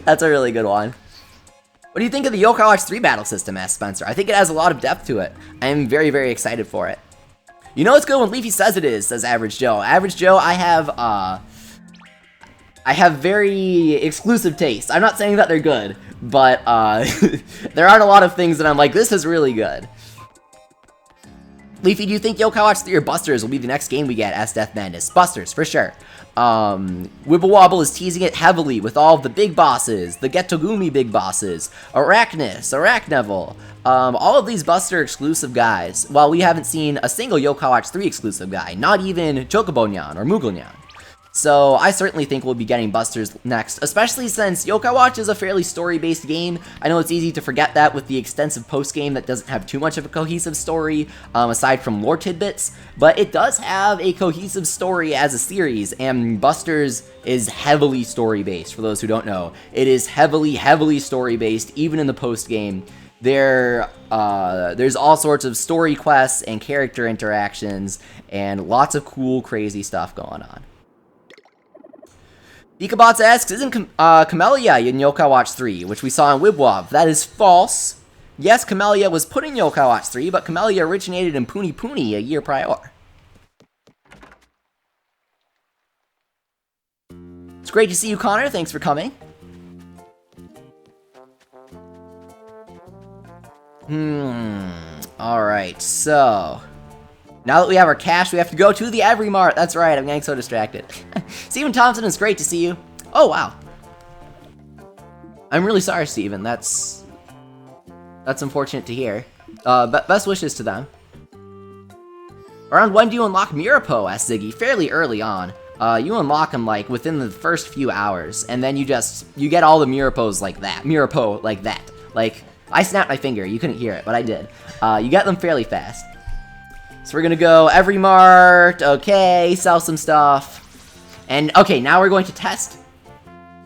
That's a really good one. What do you think of the Yokai Watch 3 battle system, asked Spencer? I think it has a lot of depth to it. I am very, very excited for it. You know it's good when Leafy says it is, says Average Joe. Average Joe, I have very exclusive taste. I'm not saying that they're good, but there aren't a lot of things that I'm like, this is really good. Leafy, do you think Yokai Watch 3 or Busters will be the next game we get? Asked Death Madness. Busters, for sure. Wibble Wobble is teasing it heavily with all of the big bosses, the Getogumi big bosses, Arachnus, Arachnevil, all of these Buster exclusive guys, while we haven't seen a single Yokai Watch 3 exclusive guy, not even Chocobonyan or Mugelnyan. So I certainly think we'll be getting Busters next, especially since Yokai Watch is a fairly story-based game. I know it's easy to forget that with the extensive post-game that doesn't have too much of a cohesive story, aside from lore tidbits, but it does have a cohesive story as a series, and Busters is heavily story-based, for those who don't know. It is heavily, heavily story-based, even in the post-game. There's all sorts of story quests and character interactions, and lots of cool, crazy stuff going on. Ikabots asks, isn't Camellia in Yokai Watch 3, which we saw in Wibwob? That is false. Yes, Camellia was put in Yokai Watch 3, but Camellia originated in Puni Puni a year prior. It's great to see you, Connor. Thanks for coming. Alright, so... now that we have our cash, we have to go to the Every Mart. That's right, I'm getting so distracted. Steven Thompson, it's great to see you. Oh, wow. I'm really sorry, Steven. That's unfortunate to hear. Best wishes to them. Around when do you unlock Mirapo? Asked Ziggy. Fairly early on. You unlock them, like, within the first few hours. And then you get all the Mirapos like that. Mirapo like that. Like, I snapped my finger. You couldn't hear it, but I did. You get them fairly fast. So we're gonna go Every Mart, okay, sell some stuff. And, okay, now we're going to test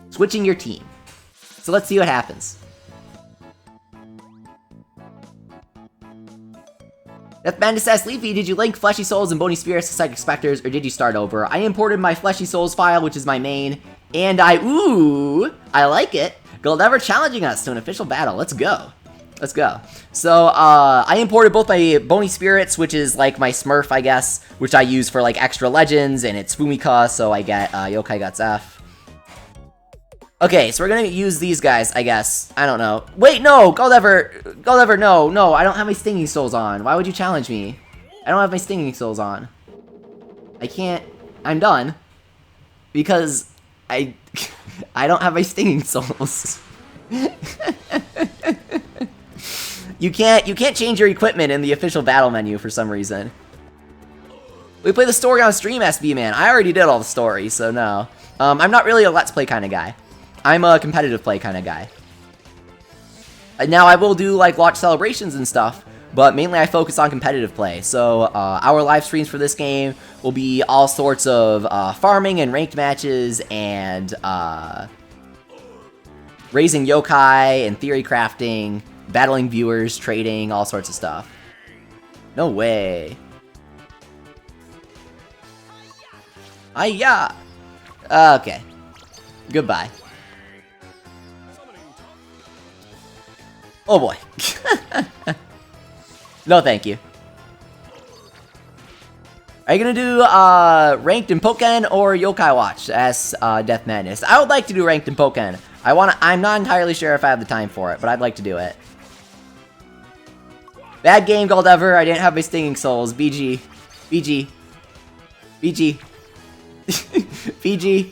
switching your team. So let's see what happens. Death Bandit asks, Leafy, did you link Fleshy Souls and Bony Spirits to Psychic Specters, or did you start over? I imported my Fleshy Souls file, which is my main, and I like it. Goldever challenging us to an official battle, let's go. Let's go. So, I imported both my Bony Spirits, which is like my Smurf, I guess, which I use for like extra legends, and it's Fumika, so I get Yokai Guts F. Okay, so we're gonna use these guys, I guess. I don't know. Wait, no! Goldever, no, I don't have my Stinging Souls on. Why would you challenge me? I don't have my Stinging Souls on. I can't... I'm done. Because I don't have my Stinging Souls. You can't change your equipment in the official battle menu for some reason. We play the story on stream, SB man. I already did all the story, so no. I'm not really a let's play kind of guy. I'm a competitive play kind of guy. Now I will do like launch celebrations and stuff, but mainly I focus on competitive play. So our live streams for this game will be all sorts of farming and ranked matches and raising yokai and theory crafting, battling viewers, trading, all sorts of stuff. No way. Hiya! Okay. Goodbye. Oh boy. No thank you. Are you gonna do ranked in Pokken or Yokai Watch as Death Madness? I would like to do ranked in Pokken. I'm not entirely sure if I have the time for it, but I'd like to do it. Bad game, Goldever. I didn't have my Stinging Souls. BG. BG. BG. BG.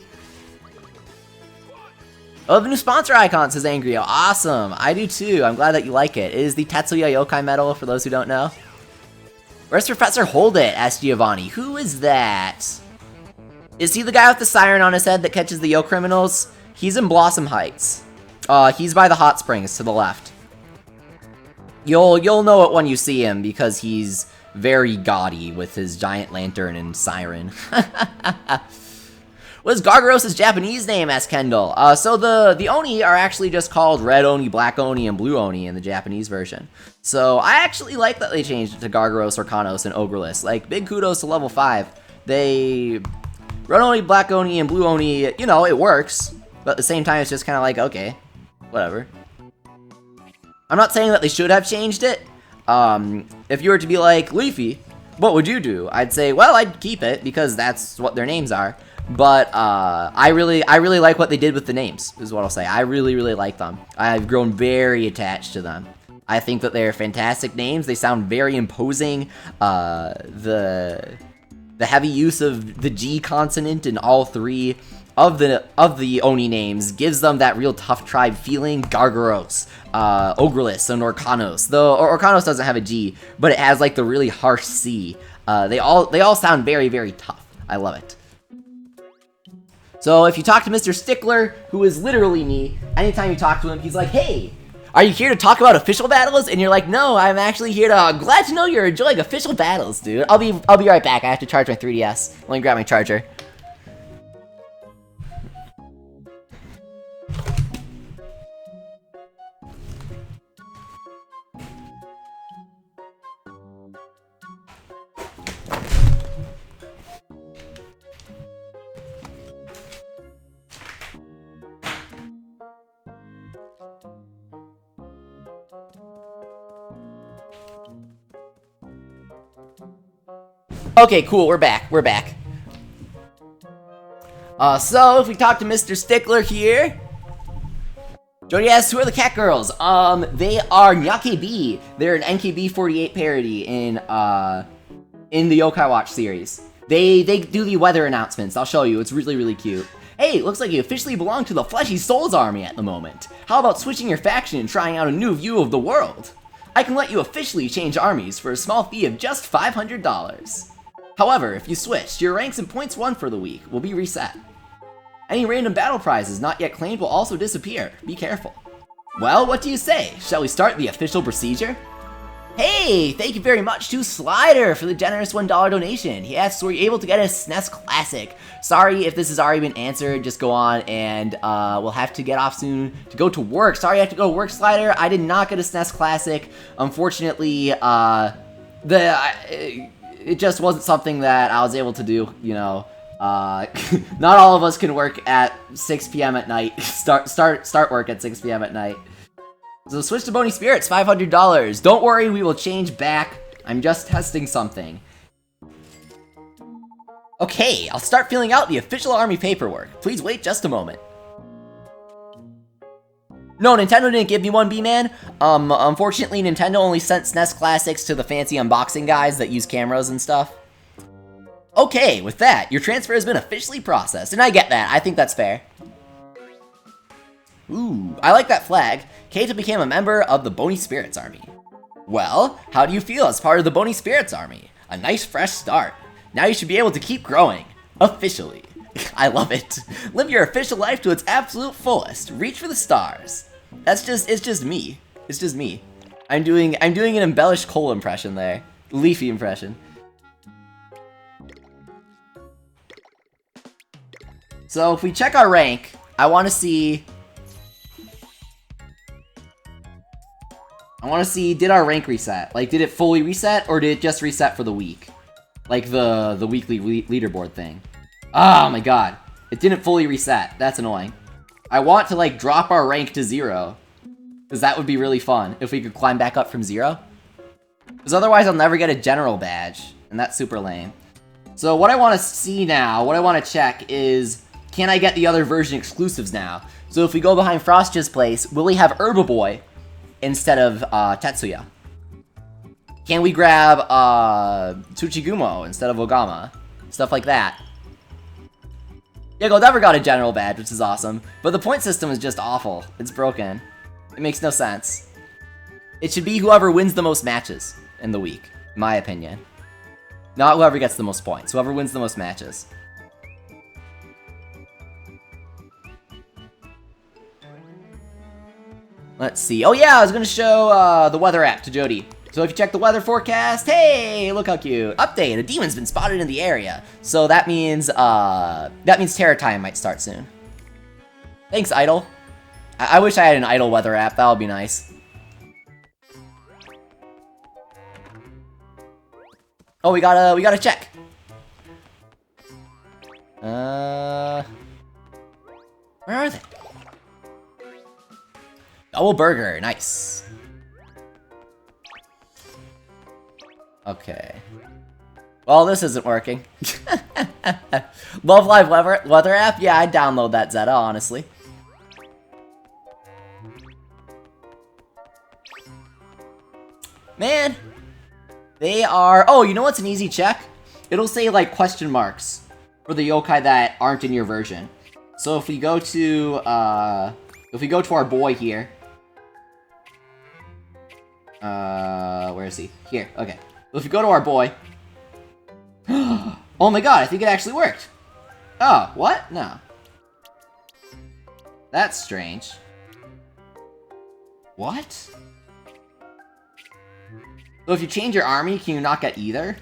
Oh, the new sponsor icon, says Angrio. Awesome. I do too. I'm glad that you like it. It is the TETSUYA Yokai medal, for those who don't know. Where's Professor Hold It? Asked Giovanni. Who is that? Is he the guy with the siren on his head that catches the Yo criminals? He's in Blossom Heights. He's by the hot springs to the left. You'll know it when you see him because he's very gaudy with his giant lantern and siren. What is Gargaros' Japanese name? Asked Kendall. So the Oni are actually just called Red Oni, Black Oni, and Blue Oni in the Japanese version. So I actually like that they changed it to Gargaros, Orkanos, and Ogreless. Like, big kudos to level 5. Red Oni, Black Oni, and Blue Oni, you know, it works. But at the same time, it's just kind of like, okay, whatever. I'm not saying that they should have changed it. If you were to be like, Leafy, what would you do? I'd say, well, I'd keep it because that's what their names are. But I really like what they did with the names, is what I'll say. I really like them. I've grown very attached to them. I think that they're fantastic names. They sound very imposing. The heavy use of the G consonant in all three of the Oni names gives them that real tough tribe feeling. Gargaros, Ogreless, and Orkanos. Though Orkanos doesn't have a G, but it has like the really harsh C. They all sound very tough. I love it. So if you talk to Mr. Stickler, who is literally me, anytime you talk to him, he's like, hey, are you here to talk about official battles? And you're like, no, I'm actually here to, glad to know you're enjoying official battles, dude. I'll be right back. I have to charge my 3DS. Let me grab my charger. Okay, cool, we're back. So if we talk to Mr. Stickler here, Jody asks, who are the cat girls? They are NyaKB. They're an NKB48 parody in the Yokai Watch series. They do the weather announcements. I'll show you. It's really cute. Hey, looks like you officially belong to the Fleshy Souls army at the moment. How about switching your faction and trying out a new view of the world? I can let you officially change armies for a small fee of just $500. However, if you switch, your ranks and points won for the week will be reset. Any random battle prizes not yet claimed will also disappear. Be careful. Well, what do you say? Shall we start the official procedure? Hey, thank you very much to Slider for the generous $1 donation. He asks, were you able to get a SNES Classic? Sorry if this has already been answered, just go on and we'll have to get off soon to go to work. Sorry I have to go to work, Slider. I did not get a SNES Classic. Unfortunately, it just wasn't something that I was able to do, you know. Not all of us can work at 6 p.m. at night. Start work at 6 p.m. at night. So switch to Bony Spirits, $500. Don't worry, we will change back. I'm just testing something. Okay, I'll start filling out the official army paperwork. Please wait just a moment. No, Nintendo didn't give me one, B-Man. Unfortunately, Nintendo only sent SNES Classics to the fancy unboxing guys that use cameras and stuff. Okay, with that, your transfer has been officially processed, and I get that. I think that's fair. Ooh, I like that flag. Keita became a member of the Bony Spirits Army. Well, how do you feel as part of the Bony Spirits Army? A nice fresh start. Now you should be able to keep growing. Officially. I love it. Live your official life to its absolute fullest. Reach for the stars. It's just me. It's just me. I'm doing an embellished Cole impression there. Leafy impression. So if we check our rank, I want to see, did our rank reset? Like, did it fully reset, or did it just reset for the week? Like the weekly leaderboard thing. Oh my god. It didn't fully reset. That's annoying. I want to, like, drop our rank to 0. Because that would be really fun, if we could climb back up from 0. Because otherwise I'll never get a general badge, and that's super lame. So what I want to see now, what I want to check is, can I get the other version exclusives now? So if we go behind Frostja's place, will he have Herbaboy instead of Tetsuya? Can we grab Tsuchigumo instead of Ogama? Stuff like that. Yeah, Goldever got a general badge, which is awesome. But the point system is just awful. It's broken. It makes no sense. It should be whoever wins the most matches in the week, in my opinion. Not whoever gets the most points. Whoever wins the most matches. Let's see. Oh yeah, I was gonna show the weather app to Jody. So if you check the weather forecast, hey, look how cute. Update, a demon's been spotted in the area. So that means Terror Time might start soon. Thanks, Idle. I wish I had an Idle weather app, that would be nice. Oh, we gotta check. Where are they? Double burger, nice. Okay. Well, this isn't working. Love Live weather app? Yeah, I'd download that, Zeta, honestly. Man! They are... Oh, you know what's an easy check? It'll say, like, question marks for the yokai that aren't in your version. So if we go to, our boy here... where is he? Here, okay. Well, if you go to our boy... Oh my god, I think it actually worked! Oh, what? No. That's strange. What? So if you change your army, can you not get either?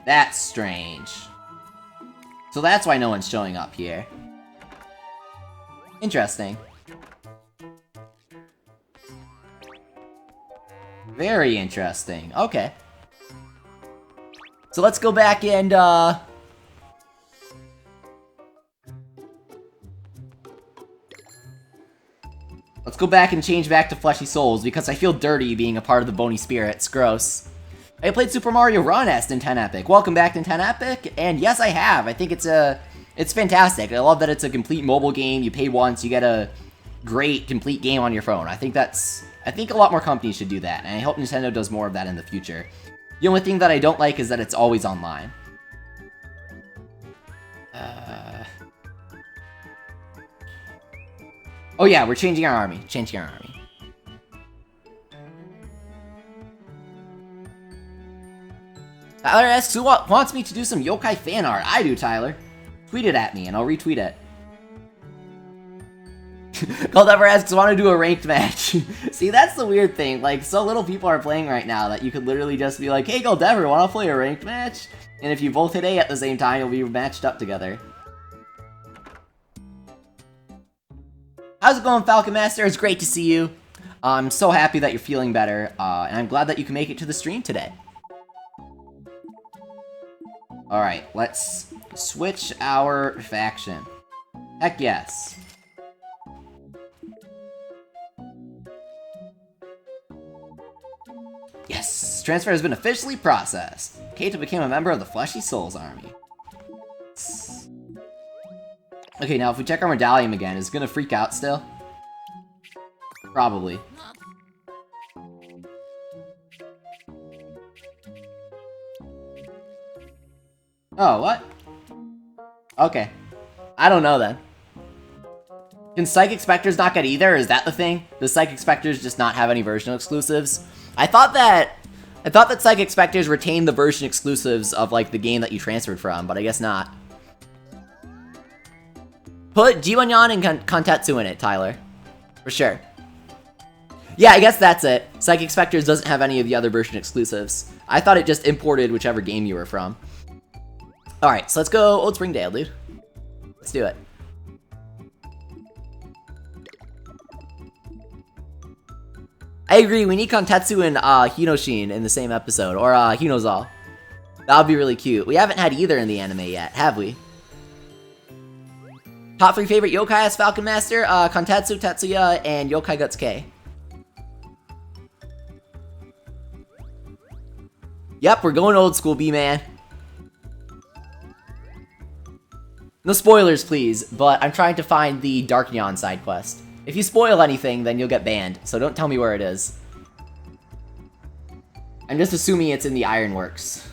That's strange. So that's why no one's showing up here. Interesting. Very interesting. Okay. So let's go back and, let's go back and change back to Fleshy Souls, because I feel dirty being a part of the Bony Spirits. Gross. I played Super Mario Run, asked Nintendo Epic. Welcome back, Nintendo Epic. And yes, I have. I think it's fantastic. I love that it's a complete mobile game. You pay once, you get a great, complete game on your phone. I think a lot more companies should do that, and I hope Nintendo does more of that in the future. The only thing that I don't like is that it's always online. Oh yeah, we're changing our army. Changing our army. Tyler asks, who wants me to do some yokai fan art? I do, Tyler. Tweet it at me, and I'll retweet it. Goldever asks, want to do a ranked match? See, that's the weird thing. Like, so little people are playing right now that you could literally just be like, hey, Goldever, want to play a ranked match? And if you both hit A at the same time, you'll be matched up together. How's it going, Falcon Master? It's great to see you. I'm so happy that you're feeling better, and I'm glad that you can make it to the stream today. Alright, let's switch our faction. Heck yes. Yes! Transfer has been officially processed. Keita became a member of the Fleshy Souls army. Okay, now if we check our medallium again, is it gonna freak out still? Probably. Oh, what? Okay. I don't know then. Can Psychic Specters not get either? Is that the thing? Does Psychic Specters just not have any version exclusives? I thought that Psychic Specters retained the version exclusives of like the game that you transferred from, but I guess not. Put Jiwanyan and KANTETSU in it, Tyler. For sure. Yeah, I guess that's it. Psychic Specters doesn't have any of the other version exclusives. I thought it just imported whichever game you were from. Alright, so let's go Old Springdale, dude. Let's do it. I agree, we need KANTETSU and Hinoshin in the same episode, or Hinozal. That would be really cute. We haven't had either in the anime yet, have we? Top 3 favorite yokai as Falcon Master, KANTETSU, TETSUYA, and Yokai Guts K. Yep, we're going old school, B-man. No spoilers, please, but I'm trying to find the Dark Neon side quest. If you spoil anything, then you'll get banned, so don't tell me where it is. I'm just assuming it's in the Ironworks.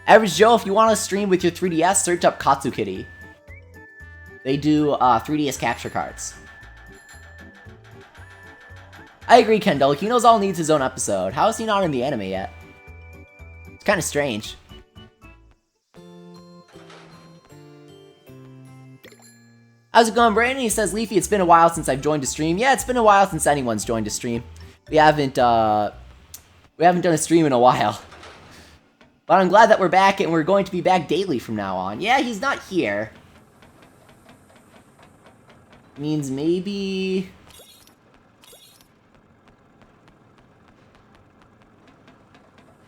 Average Joe, if you want to stream with your 3DS, search up Katsu Kitty. They do 3DS capture cards. I agree, Kendall. Hinozal needs his own episode. How is he not in the anime yet? It's kind of strange. How's it going, Brandon? He says, Leafy, it's been a while since I've joined a stream. Yeah, it's been a while since anyone's joined a stream. We haven't done a stream in a while. But I'm glad that we're back, and we're going to be back daily from now on. Yeah, he's not here. Means maybe...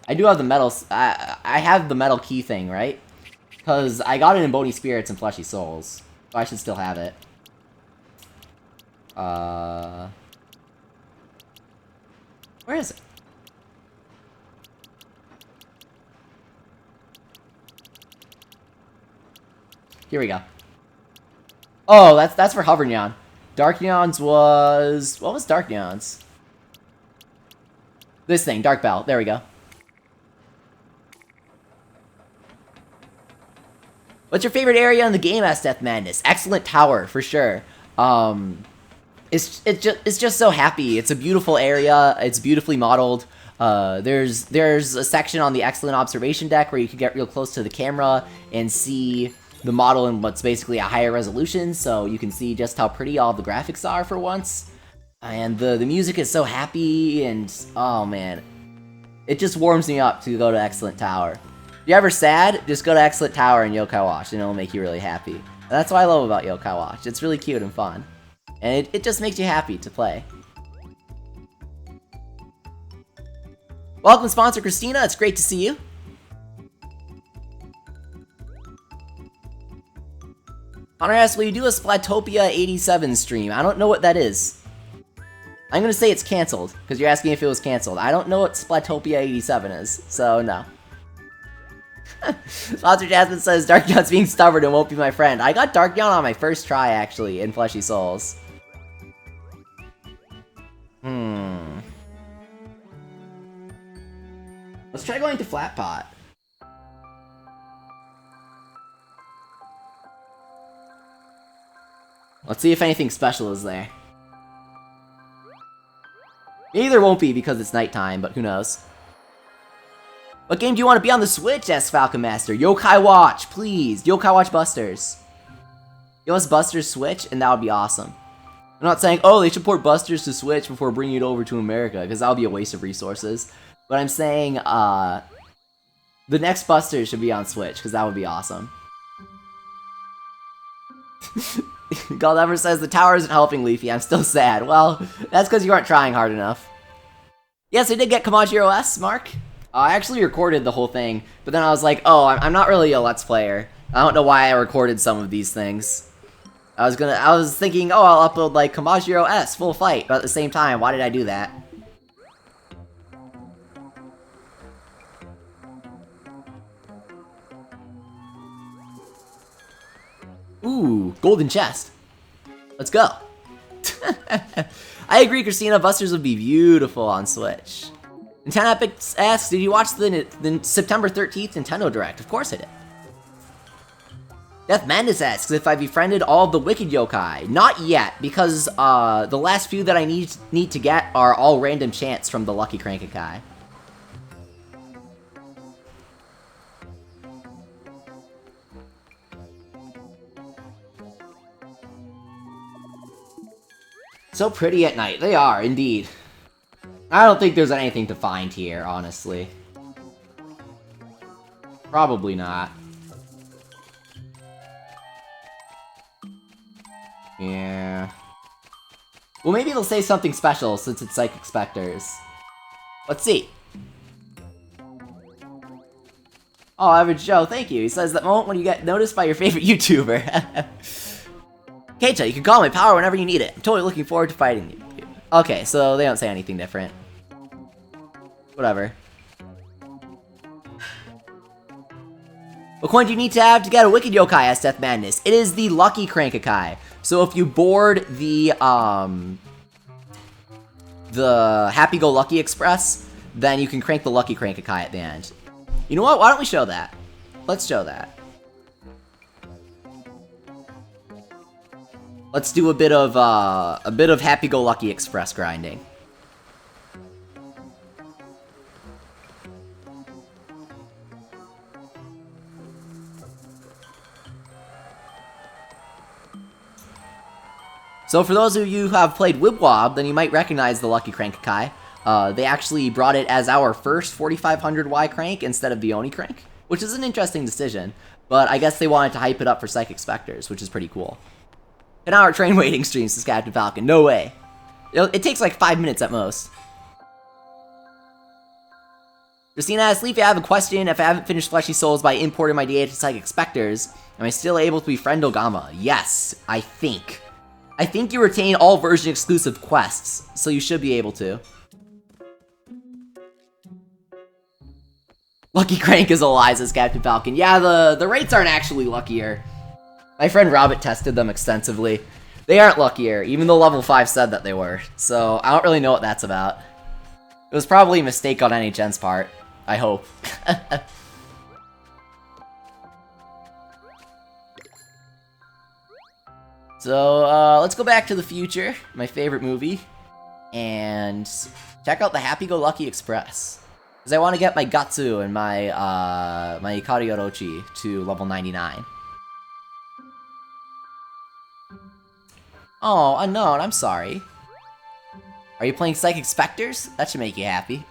I do have the metal... I have the metal key thing, right? Because I got it in Bony Spirits and Fleshy Souls. So I should still have it. Where is it? Here we go. Oh, that's for Hover Neon. Dark Neon's was... What was Dark Neon's? This thing, Dark Bell. There we go. What's your favorite area in the game, asked Death Madness? Excellent tower, for sure. It's just so happy. It's a beautiful area. It's beautifully modeled. There's a section on the excellent observation deck where you can get real close to the camera and see the model in what's basically a higher resolution, so you can see just how pretty all the graphics are for once. And the music is so happy, and oh man, it just warms me up to go to Excellent Tower. If you're ever sad, just go to Excellent Tower and Yokai Watch, and it'll make you really happy. And that's what I love about Yokai Watch. It's really cute and fun. And it just makes you happy to play. Welcome, sponsor Christina. It's great to see you. Connor asks, will you do a Splatopia 87 stream? I don't know what that is. I'm gonna say it's cancelled, because you're asking if it was cancelled. I don't know what Splatopia 87 is, so no. Sponsor Jasmine says, Dark Neon's being stubborn and won't be my friend. I got Dark Neon on my first try, actually, in Fleshy Souls. Let's try going to Flat Pot. Let's see if anything special is there. Either won't be because it's nighttime, but who knows. What game do you want to be on the Switch? Asks Falcon Master. Yokai Watch, please. Yokai Watch Busters. Give us Busters Switch, and that would be awesome. I'm not saying, oh, they should port Busters to Switch before bringing it over to America, because that would be a waste of resources. But I'm saying, the next Busters should be on Switch, because that would be awesome. Gold Ever says, the tower isn't helping, Leafy. I'm still sad. Well, that's because you aren't trying hard enough. Yes, I did get Kamajiro S, Mark. I actually recorded the whole thing, but then I was like, oh, I'm not really a Let's Player. I don't know why I recorded some of these things. I was thinking, oh, I'll upload, like, Kamajiro S, full fight, but at the same time, why did I do that? Ooh, golden chest. Let's go. I agree, Christina. Busters would be beautiful on Switch. Nintendo Epic asks, did you watch the September 13th Nintendo Direct? Of course I did. Death Madness asks if I befriended all of the Wicked Yokai. Not yet, because the last few that I need to get are all random chants from the Lucky Crankakai. So pretty at night. They are, indeed. I don't think there's anything to find here, honestly. Probably not. Yeah. Well, maybe they'll say something special since it's Psychic Specters. Let's see. Oh, Average Joe, thank you. He says that moment when you get noticed by your favorite YouTuber. Keita, you can call my power whenever you need it. I'm totally looking forward to fighting you. Okay, so they don't say anything different. Whatever. What coin do you need to have to get a Wicked Yokai as Death Madness? It is the Lucky Crankakai. So if you board the Happy-Go-Lucky Express, then you can crank the Lucky Crankakai at the end. You know what? Why don't we show that? Let's show that. Let's do a bit of Happy-Go-Lucky Express grinding. So for those of you who have played Wibwob, then you might recognize the Lucky Crankakai. They actually brought it as our first 4500Y crank instead of the Oni crank, which is an interesting decision, but I guess they wanted to hype it up for Psychic Specters, which is pretty cool. An hour train waiting stream, says Captain Falcon. No way. It takes like 5 minutes at most. Christina asks, Leafy, I have a question. If I haven't finished Fleshy Souls by importing my DA to Psychic Specters, am I still able to befriend Ogama? Yes, I think. I think you retain all version exclusive quests, so you should be able to. Lucky Crank is a lie, says Captain Falcon. Yeah, the rates aren't actually luckier. My friend Robert tested them extensively. They aren't luckier, even though level 5 said that they were. So, I don't really know what that's about. It was probably a mistake on NHN's part. I hope. So, let's go back to the future, my favorite movie, and check out the Happy-Go-Lucky Express. Because I want to get my Gatsu and my, my Ikari Orochi to level 99. Oh, Unknown, I'm sorry. Are you playing Psychic Specters? That should make you happy.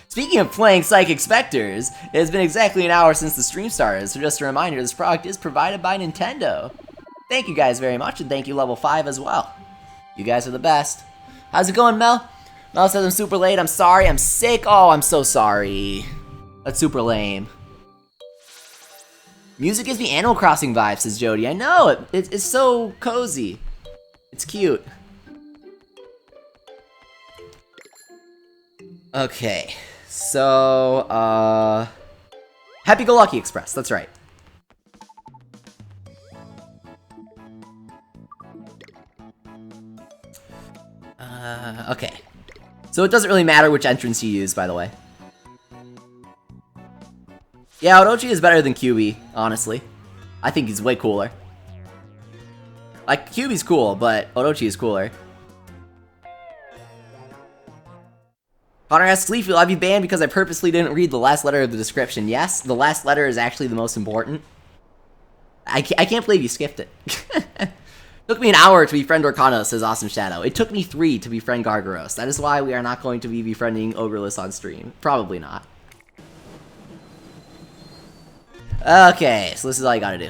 Speaking of playing Psychic Specters, it has been exactly an hour since the stream started, so just a reminder, this product is provided by Nintendo. Thank you guys very much, and thank you Level 5 as well. You guys are the best. How's it going, Mel? Mel says I'm super late, I'm sorry, I'm sick. Oh, I'm so sorry. That's super lame. Music gives me Animal Crossing vibes, says Jody. I know, it's so cozy. It's cute. Okay, so, Happy-Go-Lucky Express, that's right. Okay. So it doesn't really matter which entrance you use, by the way. Yeah, Orochi is better than QB, honestly. I think he's way cooler. Like, QB's cool, but Orochi is cooler. Connor asks, Leaf, will I be banned because I purposely didn't read the last letter of the description? Yes, the last letter is actually the most important. I can't believe you skipped it. Took me an hour to befriend Orkano, says Awesome Shadow. It took me 3 to befriend Gargaros. That is why we are not going to be befriending Ogreless on stream. Probably not. Okay, so this is all you gotta do.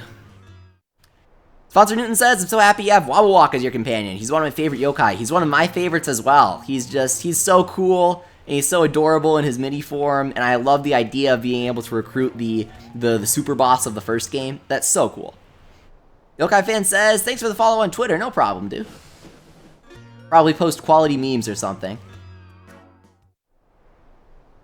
Sponsor Newton says, I'm so happy you have Wobblewalk as your companion. He's one of my favorite yokai. He's one of my favorites as well. He's so cool, and he's so adorable in his mini form, and I love the idea of being able to recruit the super boss of the first game. That's so cool. Yokai Fan says, thanks for the follow on Twitter. No problem, dude. Probably post quality memes or something.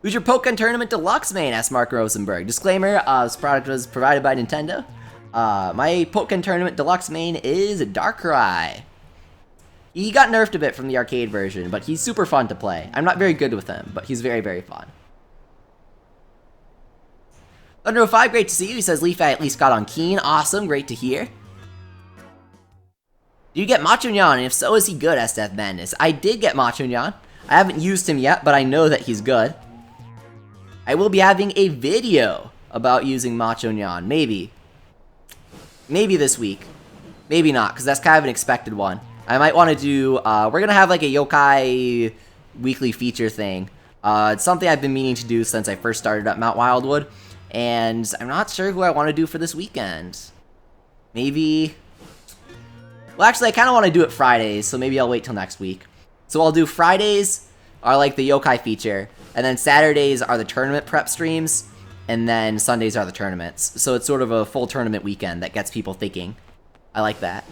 Who's your Pokemon Tournament Deluxe main? Asked Mark Rosenberg. Disclaimer, this product was provided by Nintendo. My Pokemon Tournament Deluxe main is Darkrai. He got nerfed a bit from the arcade version, but he's super fun to play. I'm not very good with him, but he's very, very fun. Thunder05, great to see you. He says, Leaf, I at least got on Keen. Awesome, great to hear. Did you get Machonyan? And if so, is he good, SDF Madness? I did get Machonyan. I haven't used him yet, but I know that he's good. I will be having a video about using Machonyan, maybe. Maybe this week. Maybe not, because that's kind of an expected one. I might want to do, we're going to have like a yokai weekly feature thing. It's something I've been meaning to do since I first started at Mount Wildwood. And I'm not sure who I want to do for this weekend. Maybe... Well, actually, I kind of want to do it Fridays, so maybe I'll wait till next week. So I'll do Fridays are like the yokai feature, and then Saturdays are the tournament prep streams, and then Sundays are the tournaments. So it's sort of a full tournament weekend that gets people thinking. I like that.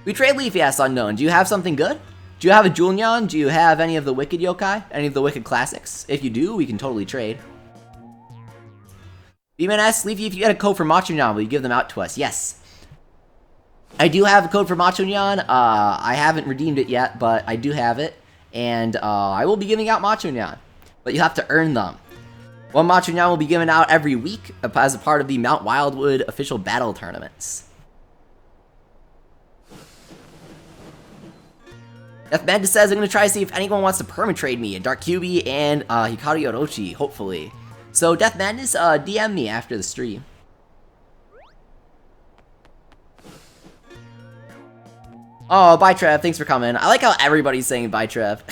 We trade Leaf, yes, Unknown. Do you have something good? Do you have a Julian? Do you have any of the Wicked yokai? Any of the Wicked classics? If you do, we can totally trade. B-Man asks, Leafy, if you get a code for Machonyan, will you give them out to us? Yes. I do have a code for Machonyan. I haven't redeemed it yet, but I do have it. And I will be giving out Machonyan. But you have to earn them. One Machonyan will be given out every week as a part of the Mount Wildwood official battle tournaments. Death Madness says, I'm going to try to see if anyone wants to permatrade me, a Dark QB and Hikaru Orochi, hopefully. So, Death Madness, DM me after the stream. Oh, bye Trev, thanks for coming. I like how everybody's saying bye Trev.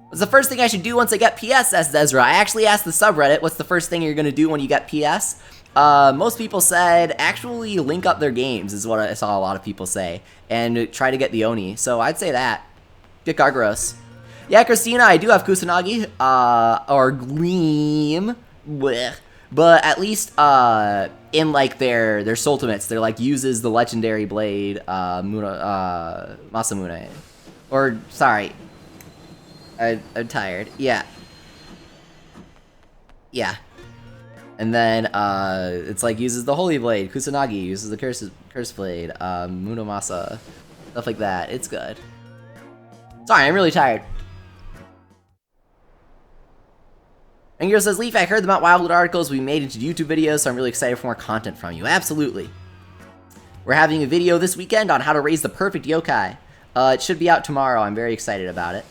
What's the first thing I should do once I get PS, says Ezra? I actually asked the subreddit, what's the first thing you're gonna do when you get PS? Most people said, actually link up their games, is what I saw a lot of people say. And try to get the Oni, so I'd say that. Get Gargaros. Yeah, Christina, I do have Kusanagi, or Gleam. Blech. But at least, in, like, their Sultimates, they're, like, uses the legendary blade, Masamune. Or, sorry. I'm tired. Yeah. Yeah. And then, it's, like, uses the Holy Blade. Kusanagi uses the Curse Blade. Munomasa. Stuff like that. It's good. Sorry, I'm really tired. Angiro says, Leaf, I heard the Mount Wildwood articles we made into YouTube videos, so I'm really excited for more content from you. Absolutely. We're having a video this weekend on how to raise the perfect yokai. It should be out tomorrow. I'm very excited about it.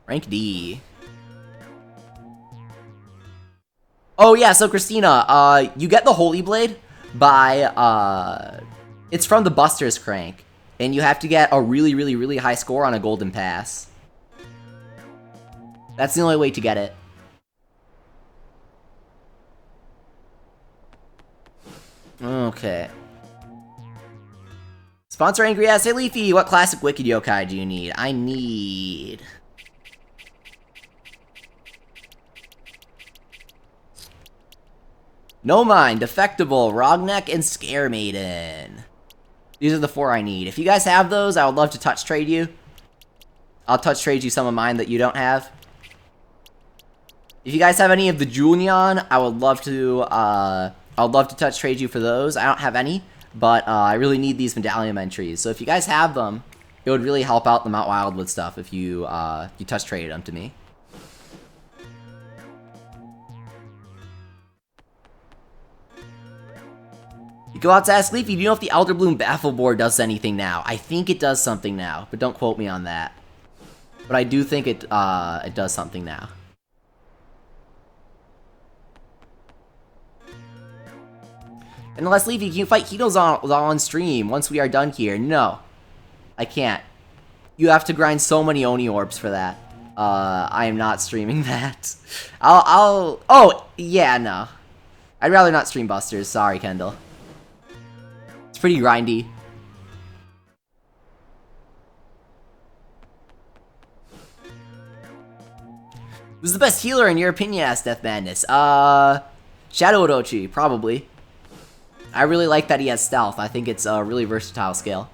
Rank D. Oh yeah, so Christina, you get the Holy Blade by, it's from the Buster's Crank, and you have to get a really, really, really high score on a Golden Pass. That's the only way to get it. Okay. Sponsor Angry ass, hey Leafy, what classic Wicked yokai do you need? I need... No Mind, Defectable, Rogneck, and Scare Maiden. These are the 4 I need. If you guys have those, I would love to touch trade you. I'll touch trade you some of mine that you don't have. If you guys have any of the Julian, I would love to touch trade you for those. I don't have any, but I really need these medallium entries. So if you guys have them, it would really help out the Mount Wildwood stuff if you touch traded them to me. You go out to ask Leafy, do you know if the Elder Bloom Baffle Board does anything now? I think it does something now, but don't quote me on that. But I do think it does something now. And unless Leafy, can you fight Heatles on stream once we are done here? No. I can't. You have to grind so many Oni orbs for that. I am not streaming that. Oh, yeah, no. I'd rather not stream Busters. Sorry, Kendall. It's pretty grindy. Who's the best healer in your opinion, asked Death Madness? Shadow Orochi, probably. I really like that he has stealth. I think it's a really versatile skill.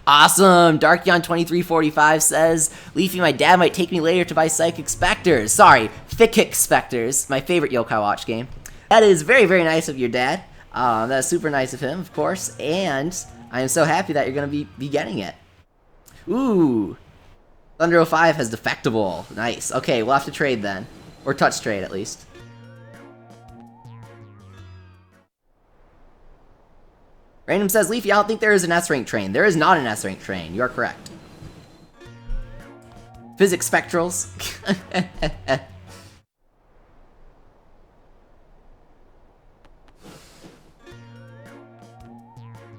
Awesome! Darkyon2345 says, Leafy, my dad might take me later to buy Psychic Specters. Sorry, Fikik Specters, my favorite Yokai Watch game. That is very, very nice of your dad. That's super nice of him, of course. And I am so happy that you're going to be getting it. Ooh. Thunder 05 has Defectable. Nice. Okay, we'll have to trade then. Or touch trade, at least. Random says, Leafy, I don't think there is an S-rank train. There is not an S-rank train. You are correct. Physics Spectrals.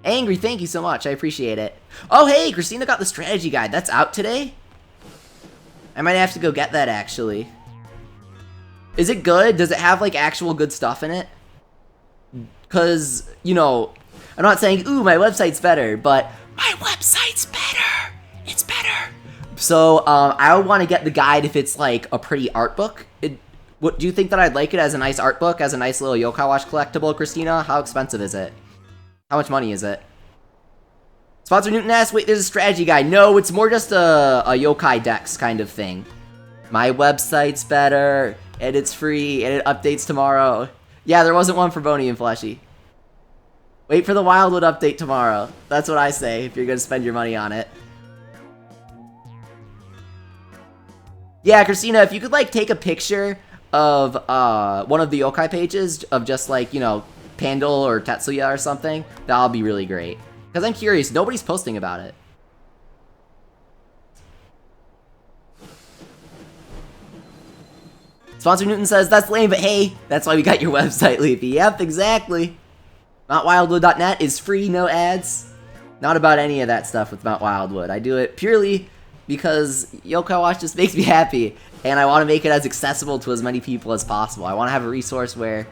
Angry, thank you so much. I appreciate it. Oh, hey, Christina got the strategy guide. That's out today? I might have to go get that, actually. Is it good? Does it have, like, actual good stuff in it? Because, you know... I'm not saying, ooh, my website's better, but my website's better. It's better. So, I would want to get the guide if it's like a pretty art book. What do you think that I'd like it as a nice art book, as a nice little Yokai Watch collectible, Christina? How expensive is it? How much money is it? Sponsor Newton asks, wait, there's a strategy guide. No, it's more just a Yokai Dex kind of thing. My website's better, and it's free, and it updates tomorrow. Yeah, there wasn't one for Bony and Fleshy. Wait for the Wildwood update tomorrow. That's what I say if you're going to spend your money on it. Yeah, Christina, if you could, like, take a picture of one of the yokai pages of just, like, you know, Pandal or Tetsuya or something, that'll be really great. Because I'm curious, nobody's posting about it. Sponsor Newton says, that's lame, but hey, that's why we got your website, Leafy. Yep, exactly. MountWildwood.net is free, no ads. Not about any of that stuff with Mount Wildwood. I do it purely because Yokai Watch just makes me happy, and I want to make it as accessible to as many people as possible. I want to have a resource where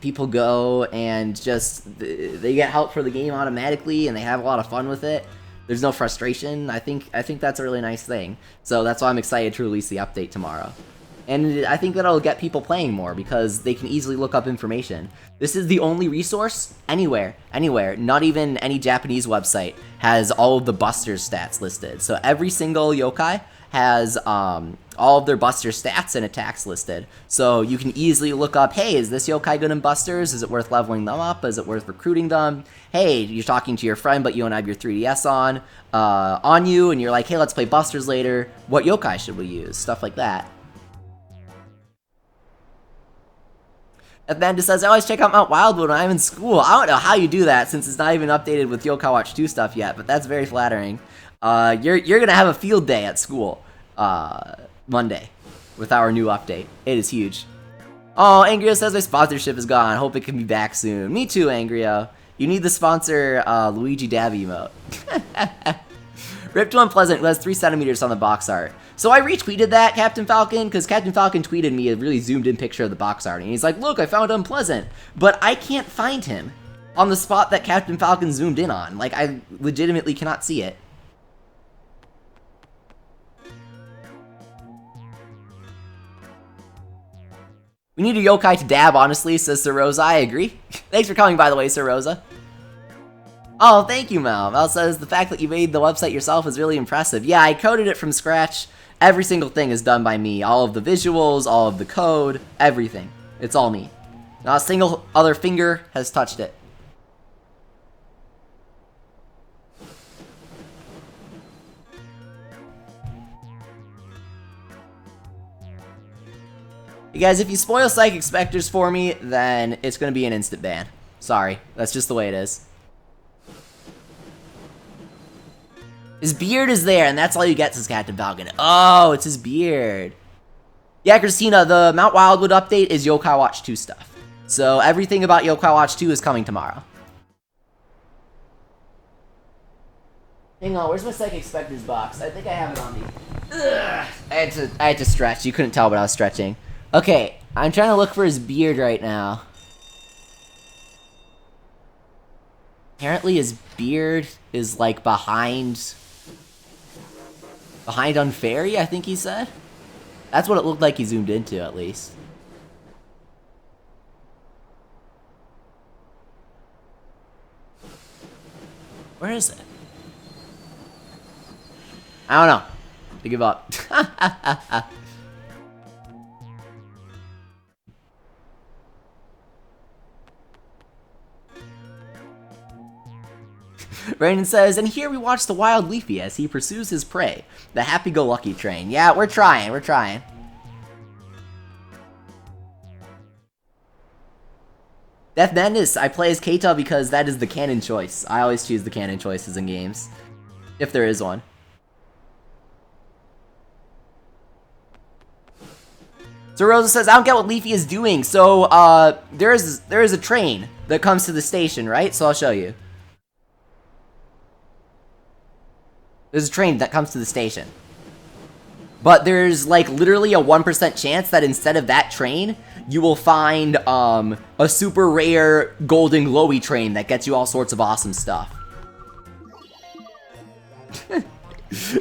people go and just they get help for the game automatically, and they have a lot of fun with it. There's no frustration. I think that's a really nice thing. So that's why I'm excited to release the update tomorrow. And I think that'll get people playing more because they can easily look up information. This is the only resource anywhere, not even any Japanese website has all of the busters stats listed. So every single yokai has all of their buster stats and attacks listed. So you can easily look up, hey, is this yokai good in busters? Is it worth leveling them up? Is it worth recruiting them? Hey, you're talking to your friend, but you don't have your 3DS on you, and you're like, hey, let's play busters later. What yokai should we use? Stuff like that. Amanda says, I always check out Mount Wildwood when I'm in school. I don't know how you do that since it's not even updated with Yokai Watch 2 stuff yet, but that's very flattering. You're gonna have a field day at school Monday with our new update. It is huge. Oh, Angrio says my sponsorship is gone. Hope it can be back soon. Me too, Angrio. You need the sponsor Luigi Dab emote. Ripped One Pleasant, who has 3 centimeters on the box art. So I retweeted that, Captain Falcon, because Captain Falcon tweeted me a really zoomed in picture of the box art, and he's like, look, I found Unpleasant. But I can't find him on the spot that Captain Falcon zoomed in on. Like, I legitimately cannot see it. We need a yokai to dab, honestly, says Sir Rosa. I agree. Thanks for coming, by the way, Sir Rosa. Oh, thank you, Mel. Mel says, the fact that you made the website yourself is really impressive. Yeah, I coded it from scratch. Every single thing is done by me. All of the visuals, all of the code, everything. It's all me. Not a single other finger has touched it. Hey guys, if you spoil Psychic Specters for me, then it's going to be an instant ban. Sorry, that's just the way it is. His beard is there, and that's all you get, says Captain Falcon. Oh, it's his beard. Yeah, Christina, the Mount Wildwood update is Yokai Watch 2 stuff. So everything about Yokai Watch 2 is coming tomorrow. Hang on, where's my Psychic Specters box? I think I have it on me. Ugh. I had to stretch. You couldn't tell, but I was stretching. Okay, I'm trying to look for his beard right now. Apparently his beard is like behind Unfairy, I think he said. That's what it looked like he zoomed into, at least. Where is it? I don't know. I give up. Brandon says, and here we watch the wild Leafy as he pursues his prey. The happy-go-lucky train. Yeah, we're trying, we're trying. Death Madness, I play as Keita because that is the canon choice. I always choose the canon choices in games. If there is one. So Rosa says, I don't get what Leafy is doing. So, there is a train that comes to the station, right? So I'll show you. There's a train that comes to the station. But there's, like, literally a 1% chance that instead of that train, you will find, a super rare golden glowy train that gets you all sorts of awesome stuff.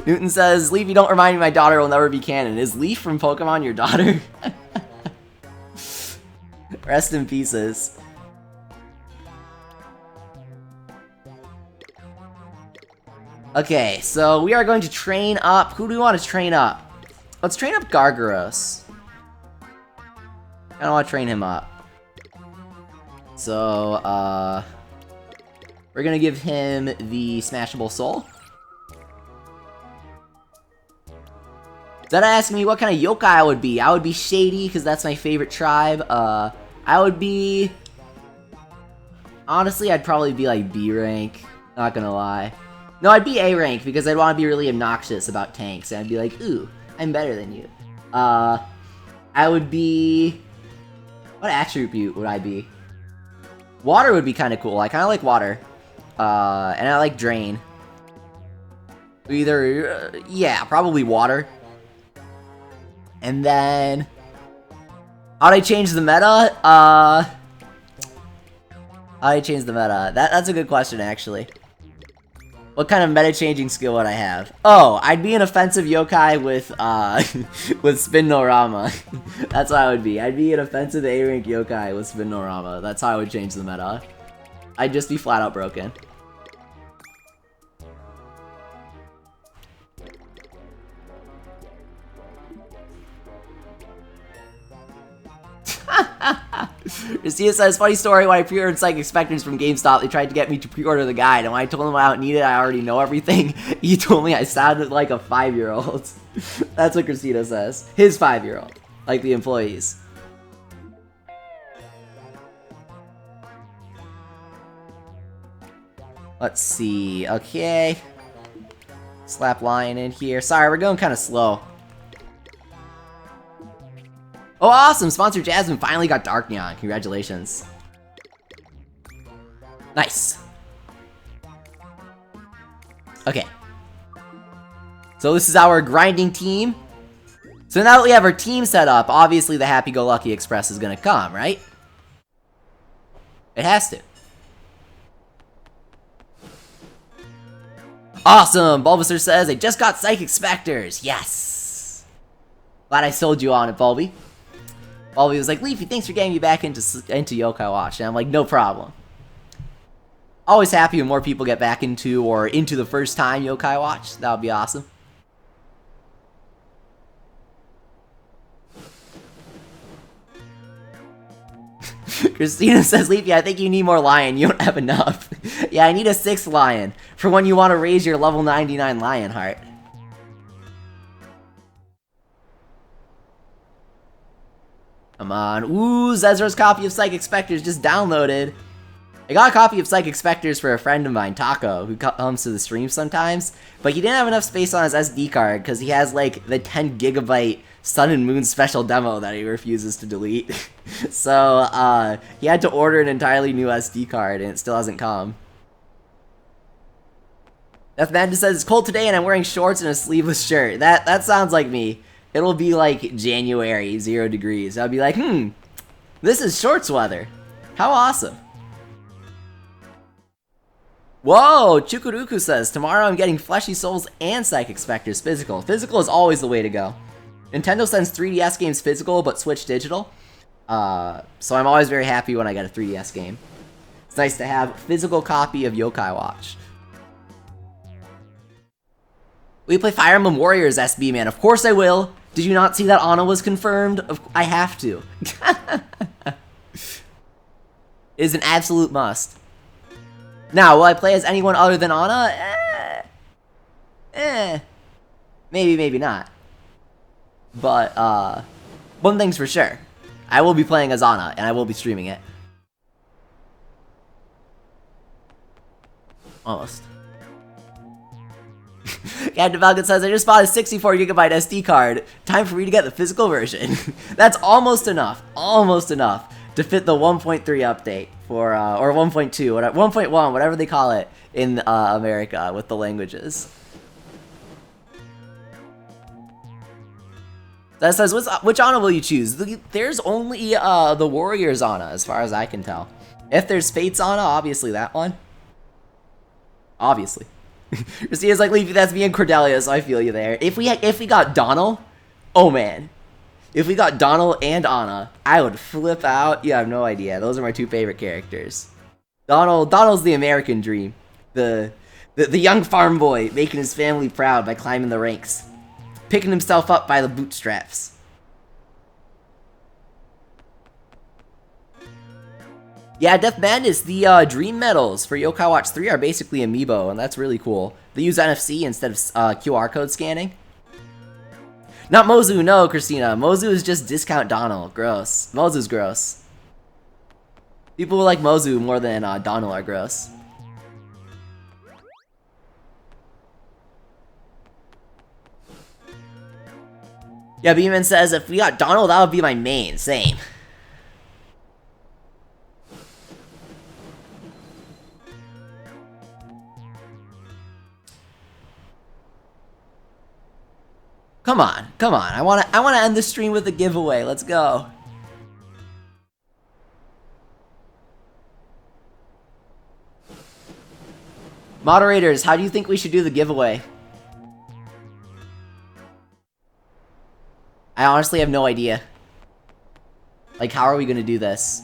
Newton says, Leaf, you don't remind me my daughter will never be canon. Is Leaf from Pokemon your daughter? Rest in pieces. Okay, so we are going to train up. Who do we want to train up? Let's train up Gargaros. I don't want to train him up. So, we're gonna give him the Smashable Soul. That asking me what kind of yokai I would be. I would be Shady, because that's my favorite tribe. I would be... Honestly, I'd probably be like B rank. Not gonna lie. No, I'd be A rank, because I'd want to be really obnoxious about tanks. And I'd be like, ooh, I'm better than you. I would be... What attribute would I be? Water would be kind of cool. I kind of like water. And I like Drain. Either... yeah, probably water. And then... How'd I change the meta? How'd I change the meta? That's a good question, actually. What kind of meta-changing skill would I have? Oh, I'd be an offensive yokai with, with Spin-No-Rama. That's what I would be. I'd be an offensive A-rank yokai with Spin-No-Rama. That's how I would change the meta. I'd just be flat-out broken. Christina says, funny story, when I pre-ordered Psychic Specters from GameStop, they tried to get me to pre-order the guide, and when I told them I don't need it, I already know everything, he told me I sounded like a 5-year-old. That's what Christina says. His 5-year-old. Like the employees. Let's see, okay. Slap Lion in here. Sorry, we're going kind of slow. Oh, awesome! Sponsor Jasmine finally got Dark Neon. Congratulations. Nice. Okay. So this is our grinding team. So now that we have our team set up, obviously the Happy-Go-Lucky Express is gonna come, right? It has to. Awesome! Bulbasaur says, I just got Psychic Specters! Yes! Glad I sold you on it, Bulby. Bulby was like, Leafy, thanks for getting me back into Yokai Watch. And I'm like, no problem. Always happy when more people get back into, or into the first time Yokai Watch. That would be awesome. Christina says, Leafy, I think you need more lion. You don't have enough. Yeah, I need a 6th lion for when you want to raise your level 99 lion heart. Come on. Ooh, Zezra's copy of Psychic Specters just downloaded. I got a copy of Psychic Specters for a friend of mine, Taco, who comes to the stream sometimes, but he didn't have enough space on his SD card because he has like the 10 gigabyte Sun and Moon special demo that he refuses to delete. So, he had to order an entirely new SD card and it still hasn't come. Death Madness says, it's cold today and I'm wearing shorts and a sleeveless shirt. That sounds like me. It'll be like January, 0 degrees. I'll be like, this is shorts weather. How awesome. Whoa, Chukuruku says, tomorrow I'm getting Fleshy Souls and Psychic Specters physical. Physical is always the way to go. Nintendo sends 3DS games physical, but Switch digital. So I'm always very happy when I get a 3DS game. It's nice to have a physical copy of Yokai Watch. Will you play Fire Emblem Warriors, SB man? Of course I will. Did you not see that Ana was confirmed? I have to. It is an absolute must. Now, will I play as anyone other than Ana? Maybe, maybe not. But, one thing's for sure. I will be playing as Ana, and I will be streaming it. Almost. Captain Falcon says, I just bought a 64GB SD card. Time for me to get the physical version. That's almost enough. Almost enough to fit the 1.3 update for, or 1.2, 1.1, whatever they call it in America with the languages. That says, which Ana will you choose? There's only the Warriors Ana, as far as I can tell. If there's Fates Ana, obviously that one. Obviously. Christina's like, Leafy, that's me and Cordelia, so I feel you there. If we got Donald, oh man. If we got Donald and Ana, I would flip out. You have no idea. Those are my two favorite characters. Donald's the American dream. The young farm boy making his family proud by climbing the ranks. Picking himself up by the bootstraps. Yeah, Death Madness, the Dream Medals for Yokai Watch 3 are basically amiibo, and that's really cool. They use NFC instead of QR code scanning. Not Mozu, no, Christina. Mozu is just discount Donald. Gross. Mozu's gross. People who like Mozu more than Donald are gross. Yeah, Beeman says, if we got Donald, that would be my main. Same. Come on, come on. I wanna end the stream with a giveaway. Let's go. Moderators, how do you think we should do the giveaway? I honestly have no idea. Like, how are we gonna do this?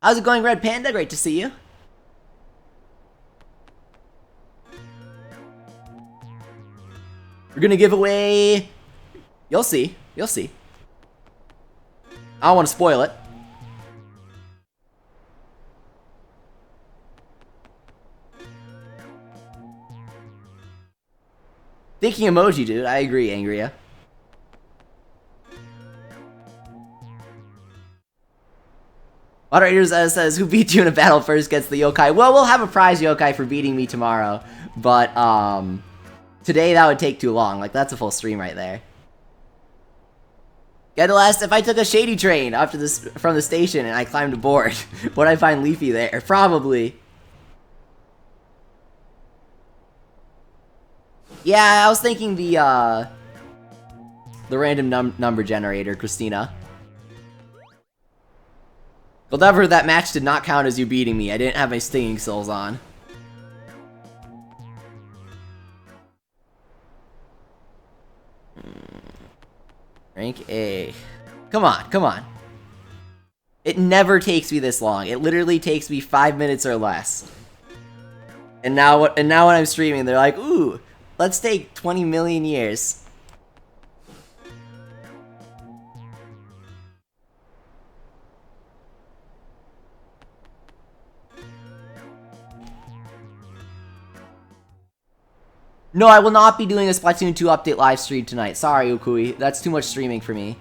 How's it going, Red Panda? Great to see you. We're gonna give away... You'll see. You'll see. I don't want to spoil it. Thinking emoji, dude. I agree, Angria. Moderators says, who beat you in a battle first gets the yokai. Well, we'll have a prize yokai for beating me tomorrow. But, today that would take too long. Like, that's a full stream right there. Gotta ask if I took a shady train after this from the station and I climbed aboard. Would I find Leafy there? Probably. Yeah, I was thinking the random number generator, Christina. Well, never, that match did not count as you beating me. I didn't have my stinging souls on. Rank A. Come on, come on. It never takes me this long. It literally takes me 5 minutes or less. And now when I'm streaming, they're like, ooh, let's take 20 million years. No, I will not be doing a Splatoon 2 update live stream tonight. Sorry, Ukui. That's too much streaming for me.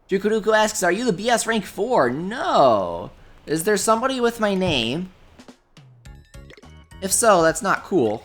Jukuruku asks, are you the BS rank 4? No. Is there somebody with my name? If so, that's not cool.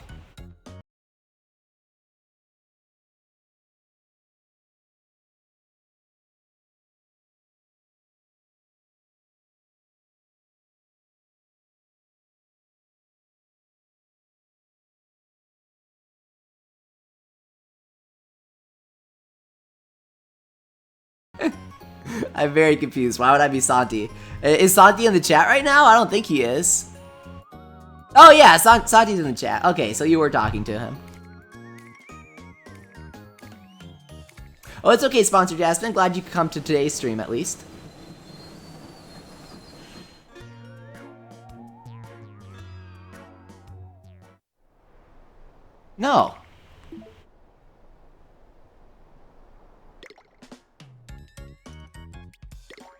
I'm very confused. Why would I be Santi? Is Santi in the chat right now? I don't think he is. Oh yeah, Santi's in the chat. Okay, so you were talking to him. Oh, it's okay, Sponsor Jasmine. Glad you could come to today's stream at least. No.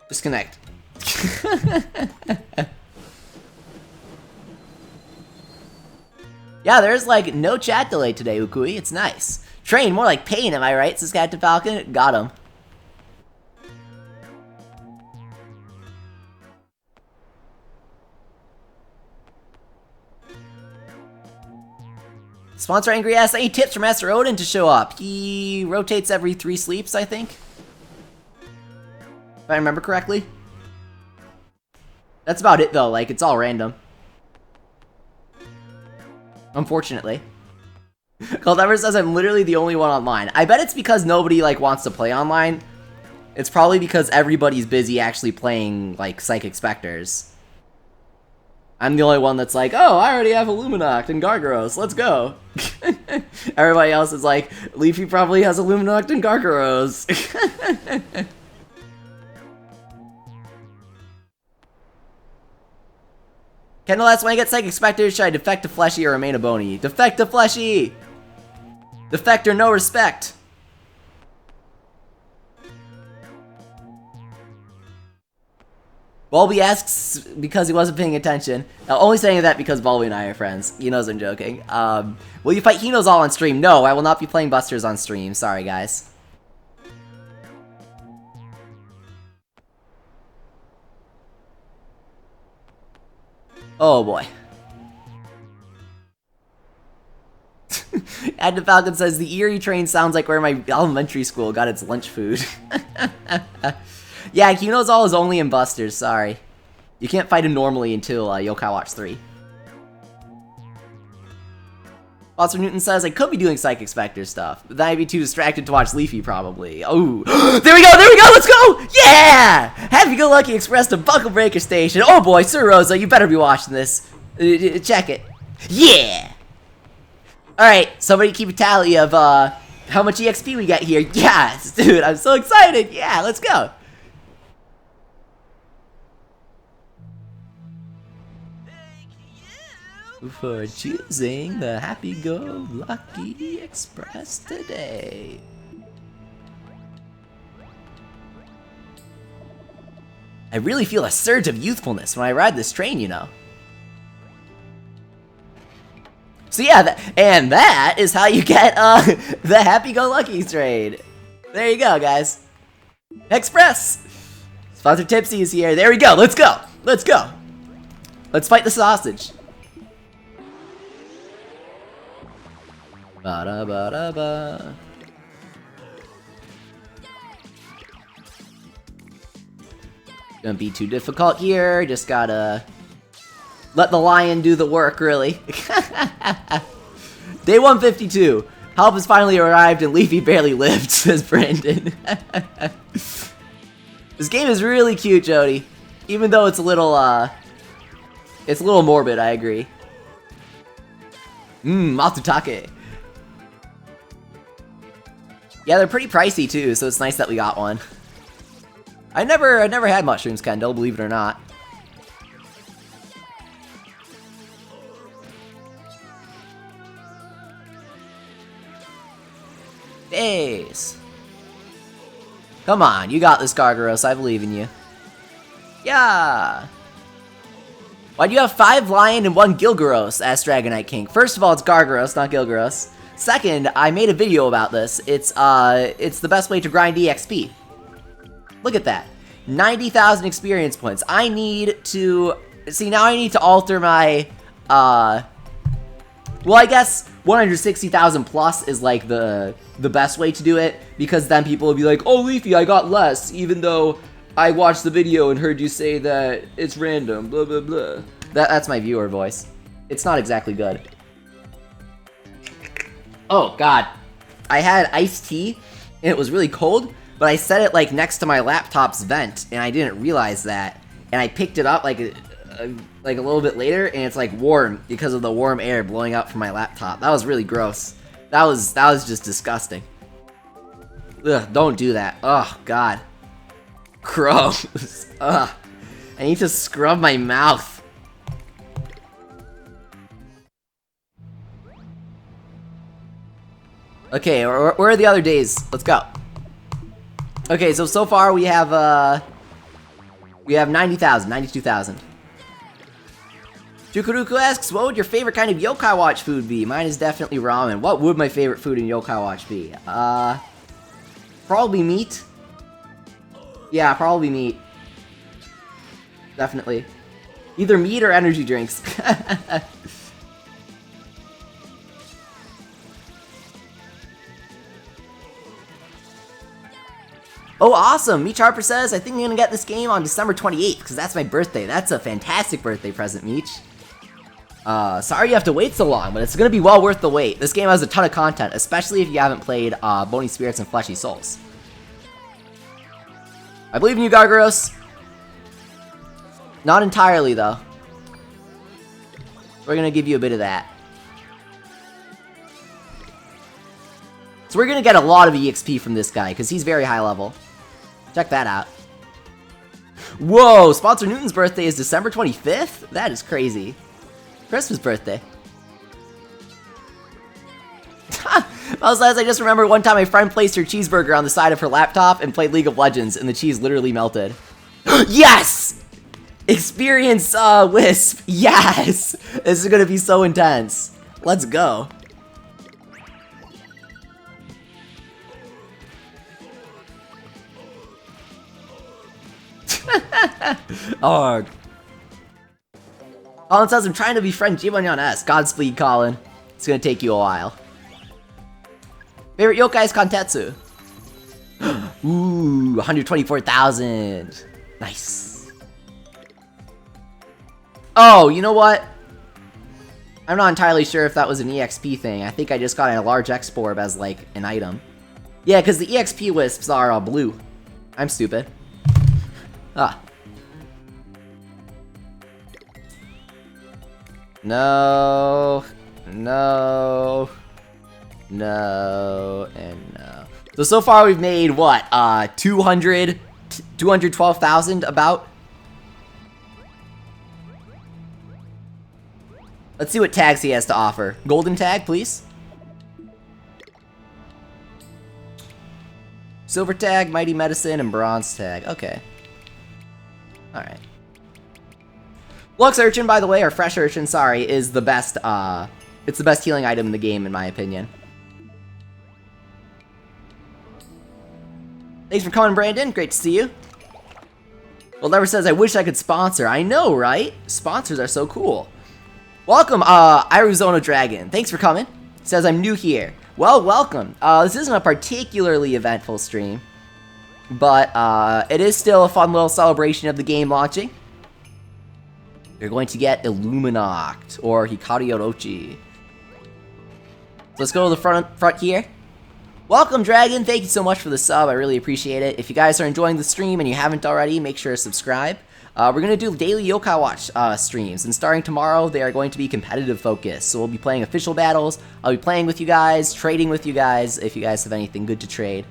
Disconnect. Yeah, there's like no chat delay today, Ukui. It's nice. Train, more like pain, am I right? Says Captain Falcon. Got him. Sponsor Angry Ass, any tips for Master Odin to show up? He rotates every 3 sleeps, I think. If I remember correctly. That's about it though, like it's all random. Unfortunately. Caldever says I'm literally the only one online. I bet it's because nobody like wants to play online. It's probably because everybody's busy actually playing like Psychic Specters. I'm the only one that's like, oh, I already have Illuminact and Gargaros, let's go. Everybody else is like, Leafy probably has Illuminact and Gargaros. Kendall asks, when I get Psychic Specters, should I defect to Fleshy or remain a Bony? Defect to Fleshy! Defect or no respect. Bulby asks because he wasn't paying attention. Now, only saying that because Bulby and I are friends. He knows I'm joking. Will you fight Hinos all on stream? No, I will not be playing Busters on stream. Sorry, guys. Oh boy. Adna Falcon says, the Erie train sounds like where my elementary school got its lunch food. Yeah, Kuno's all is only in Busters, sorry. You can't fight him normally until Yokai Watch 3. Foster Newton says, I could be doing Psychic Spectre stuff, but then I'd be too distracted to watch Leafy, probably. Oh, there we go, let's go! Yeah! Happy-go-lucky express to Buckle Breaker Station. Oh boy, Sir Rosa, you better be watching this. Check it. Yeah! Alright, somebody keep a tally of, how much EXP we get here. Yes, dude, I'm so excited. Yeah, let's go. For choosing the Happy-Go-Lucky Express today. I really feel a surge of youthfulness when I ride this train, you know. So yeah, that is how you get the Happy-Go-Lucky trade. There you go, guys. Express! Sponsor Tipsy is here. There we go, let's go! Let's go! Let's fight the sausage. Ba-da-ba-da-ba. Gonna be too difficult here, just gotta let the lion do the work, really. Day 152. Help has finally arrived and Leafy barely lived, says Brandon. This game is really cute, Jody. Even though it's a little morbid, I agree. Matsutake. Yeah, they're pretty pricey too, so it's nice that we got one. I never had mushrooms, Kendall, believe it or not. Base. Come on, you got this, Gargaros. I believe in you. Yeah. Why do you have 5 Lion and 1 Gilgaros? Asked Dragonite King. First of all, it's Gargaros, not Gilgaros. Second, I made a video about this. It's the best way to grind EXP. Look at that. 90,000 experience points. I need to... See, now I need to alter my... Well, I guess 160,000 plus is like the best way to do it. Because then people will be like, oh, Leafy, I got less. Even though I watched the video and heard you say that it's random. Blah, blah, blah. That's my viewer voice. It's not exactly good. Oh, God. I had iced tea, and it was really cold, but I set it like next to my laptop's vent, and I didn't realize that. And I picked it up like a little bit later, and it's like warm because of the warm air blowing out from my laptop. That was really gross. That was just disgusting. Ugh, don't do that. Oh God, gross. Ugh, I need to scrub my mouth. Okay, where are the other days? Let's go. Okay, so far we have 90,000, 92,000. Jukuruku asks, what would your favorite kind of Yokai Watch food be? Mine is definitely ramen. What would my favorite food in Yokai Watch be? Probably meat. Yeah, probably meat. Definitely. Either meat or energy drinks. Oh, awesome! Meech Harper says, I think I'm gonna get this game on December 28th, because that's my birthday. That's a fantastic birthday present, Meech. Sorry you have to wait so long, but it's gonna be well worth the wait. This game has a ton of content, especially if you haven't played Bony Spirits and Fleshy Souls. I believe in you, Gargaros. Not entirely, though. We're gonna give you a bit of that. So we're gonna get a lot of EXP from this guy, because he's very high level. Check that out. Whoa! Sponsor Newton's birthday is December 25th? That is crazy. Christmas birthday. I just remember one time my friend placed her cheeseburger on the side of her laptop and played League of Legends, and the cheese literally melted. Yes! Experience Wisp. Yes! This is gonna be so intense. Let's go. Oh. Colin says, I'm trying to befriend Jibanyan S. Godspeed, Colin. It's gonna take you a while. Favorite yokai is Kantetsu. Ooh, 124,000. Nice. Oh, you know what? I'm not entirely sure if that was an EXP thing. I think I just got a large X-Orb as, like, an item. Yeah, because the EXP wisps are blue. I'm stupid. Ah. No. No. No. And no. So far we've made, what? 212,000 about? Let's see what tags he has to offer. Golden tag, please. Silver tag, Mighty Medicine, and bronze tag. Okay. Alright. Lux Urchin, by the way, or Fresh Urchin, sorry, is the best, it's the best healing item in the game, in my opinion. Thanks for coming, Brandon. Great to see you. Well, Lever says, I wish I could sponsor. I know, right? Sponsors are so cool. Welcome, Arizona Dragon. Thanks for coming. Says, I'm new here. Well, welcome. This isn't a particularly eventful stream, but it is still a fun little celebration of the game launching. You're going to get Illuminact, or Hikari Orochi. So let's go to the front here. Welcome, Dragon. Thank you so much for the sub. I really appreciate it. If you guys are enjoying the stream and you haven't already, make sure to subscribe. We're going to do daily Yokai Watch streams, and starting tomorrow, they are going to be competitive focused. So we'll be playing official battles. I'll be playing with you guys, trading with you guys, if you guys have anything good to trade.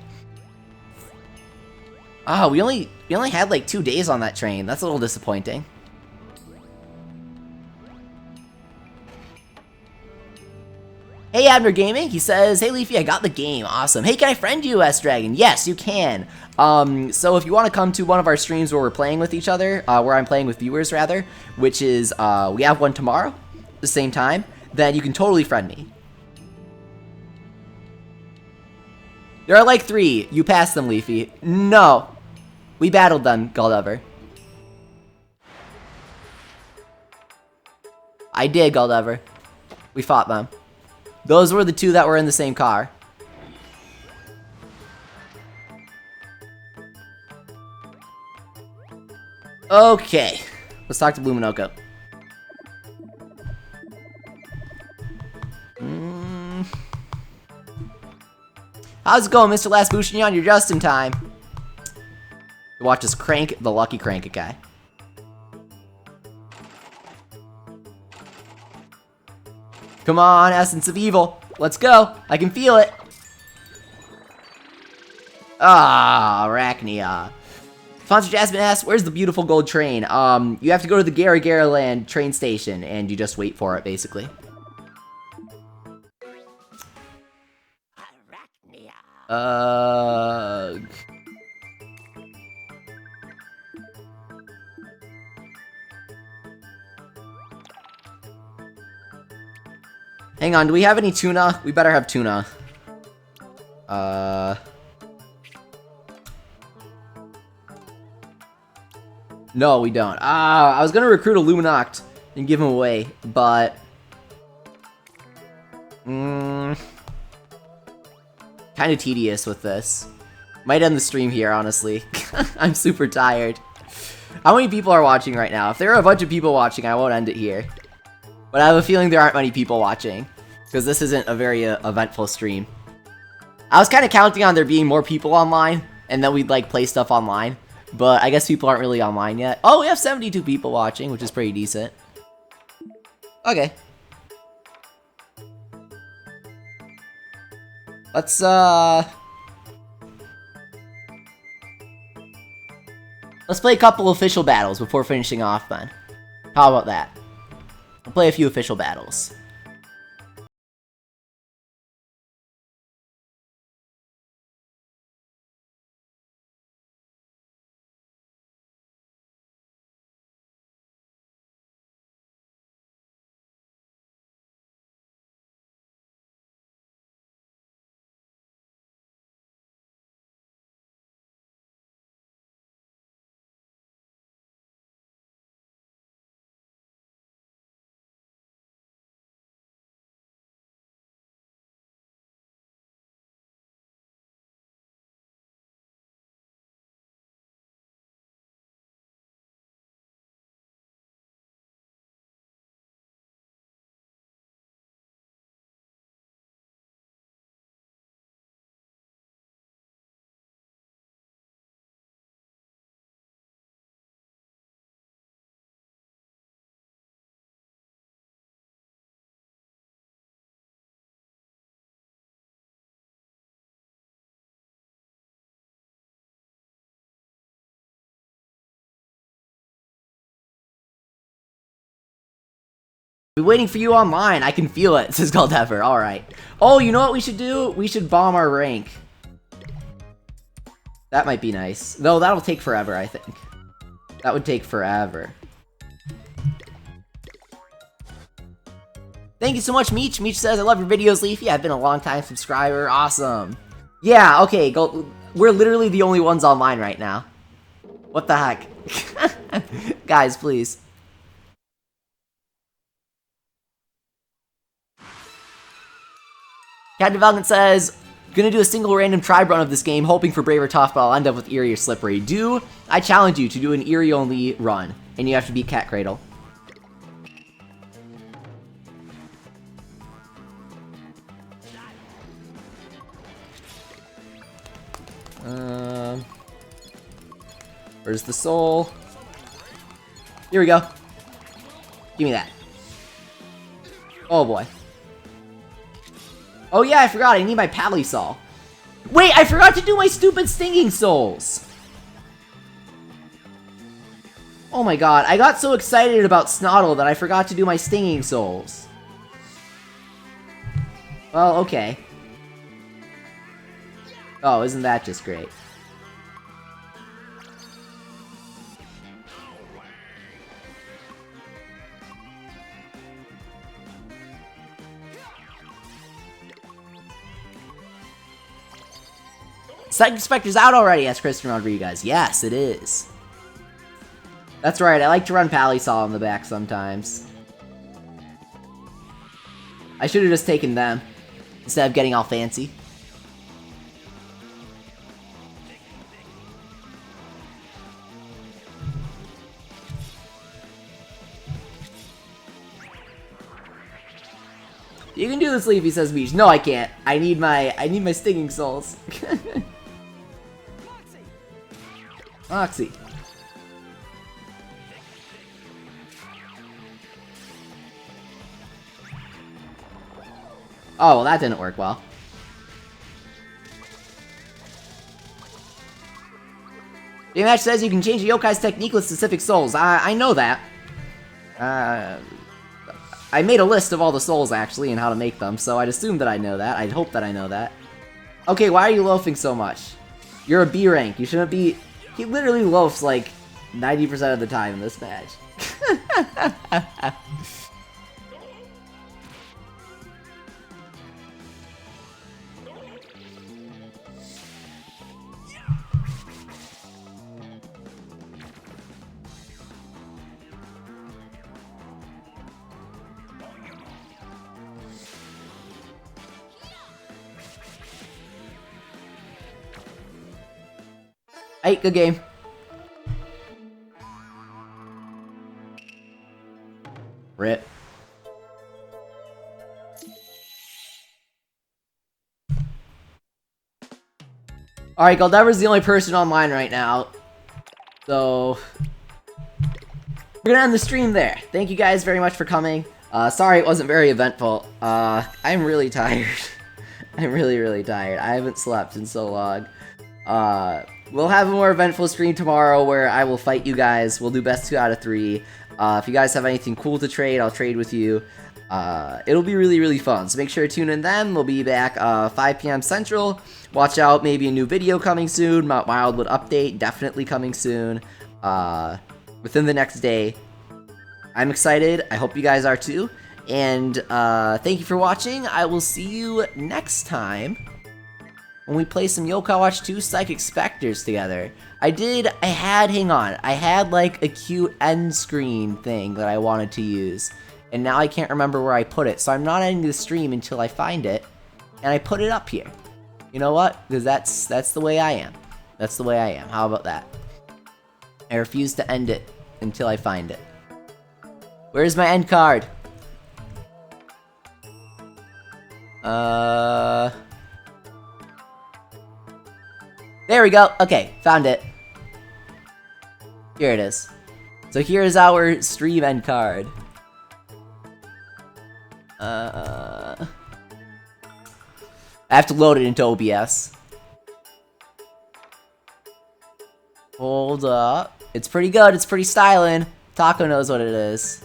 Oh, we only had like 2 days on that train. That's a little disappointing. Hey, Abner Gaming, he says, hey Leafy, I got the game, awesome. Hey, can I friend you, S-Dragon? Yes, you can. So if you want to come to one of our streams where we're playing with each other, where I'm playing with viewers rather, which is, we have one tomorrow, at the same time, then you can totally friend me. There are like 3, you passed them, Leafy. No, we battled them, Goldever. I did, Goldever. We fought them. Those were the 2 that were in the same car. Okay. Let's talk to Bluminoko. How's it going, Mr. Last Bushinyan? You're just in time. Watch us crank the lucky crank guy. Come on, Essence of Evil. Let's go. I can feel it. Ah, Arachnia. Sponsor Jasmine asks, where's the beautiful gold train? You have to go to the Gara Gara Land train station, and you just wait for it, basically. Ugh. Hang on, do we have any tuna? We better have tuna. No, we don't. I was gonna recruit a Luminoct and give him away, but... kind of tedious with this. Might end the stream here, honestly. I'm super tired. How many people are watching right now? If there are a bunch of people watching, I won't end it here. But I have a feeling there aren't many people watching, because this isn't a very eventful stream. I was kind of counting on there being more people online, and then we'd like play stuff online. But I guess people aren't really online yet. Oh, we have 72 people watching, which is pretty decent. Okay. Let's play a couple official battles before finishing off, then. How about that? We'll play a few official battles. Be waiting for you online. I can feel it, says Galdever. Alright. Oh, you know what we should do? We should bomb our rank. That might be nice. Though that'll take forever, I think. That would take forever. Thank you so much, Meech. Meech says, I love your videos, Leafy. I've been a long time subscriber. Awesome. Yeah, okay. We're literally the only ones online right now. What the heck? Guys, please. Cat Development says, gonna do a single random tribe run of this game, hoping for brave or tough, but I'll end up with eerie or slippery. I challenge you to do an eerie only run, and you have to beat Cat Cradle. Where's the soul? Here we go. Give me that. Oh boy. Oh yeah, I forgot, I need my Palisol. Wait, I forgot to do my stupid stinging souls! Oh my god, I got so excited about Snoddle that I forgot to do my stinging souls. Well, okay. Oh, isn't that just great? Second Specters out already, asks Christian Rodriguez. Yes, it is. That's right, I like to run Palisol in the back sometimes. I should have just taken them, instead of getting all fancy. You can do this, Leafy, says Beach. No, I can't. I need my stinging souls. Moxie. Oh, well, that didn't work well. The match says you can change a yokai's technique with specific souls. I know that. I made a list of all the souls, actually, and how to make them, so I'd assume that I know that. I'd hope that I know that. Okay, why are you loafing so much? You're a B rank. You shouldn't be... He literally loafs, like, 90% of the time in this match. Hey, good game. Rip. Alright, Goldever's the only person online right now. So... we're gonna end the stream there. Thank you guys very much for coming. Sorry it wasn't very eventful. I'm really tired. I'm really tired. I haven't slept in so long. We'll have a more eventful stream tomorrow where I will fight you guys. We'll do best 2 out of 3. If you guys have anything cool to trade, I'll trade with you. It'll be really fun. So make sure to tune in then. We'll be back 5 p.m. Central. Watch out, maybe a new video coming soon. Mount Wildwood update definitely coming soon. Within the next day. I'm excited. I hope you guys are too. And thank you for watching. I will see you next time when we play some Yokai Watch 2 Psychic Specters together. I had like a cute end screen thing that I wanted to use, and now I can't remember where I put it, so I'm not ending the stream until I find it, and I put it up here. You know what? Because that's the way I am. That's the way I am. How about that? I refuse to end it until I find it. Where's my end card? There we go. Okay, found it. Here it is. So here's our stream end card. I have to load it into OBS. Hold up. It's pretty good. It's pretty styling. Taco knows what it is.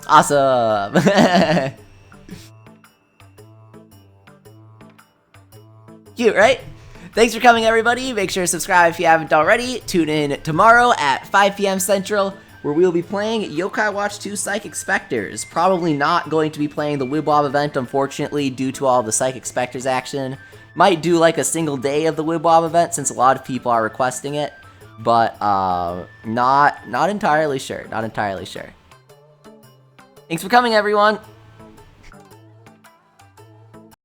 Awesome! Cute, right? Thanks for coming, everybody. Make sure to subscribe if you haven't already. Tune in tomorrow at 5 p.m. Central, where we'll be playing Yokai Watch 2 Psychic Specters. Probably not going to be playing the Wibwob event, unfortunately, due to all the Psychic Specters action. Might do like a single day of the Wibwob event, since a lot of people are requesting it. But, not entirely sure. Not entirely sure. Thanks for coming, everyone!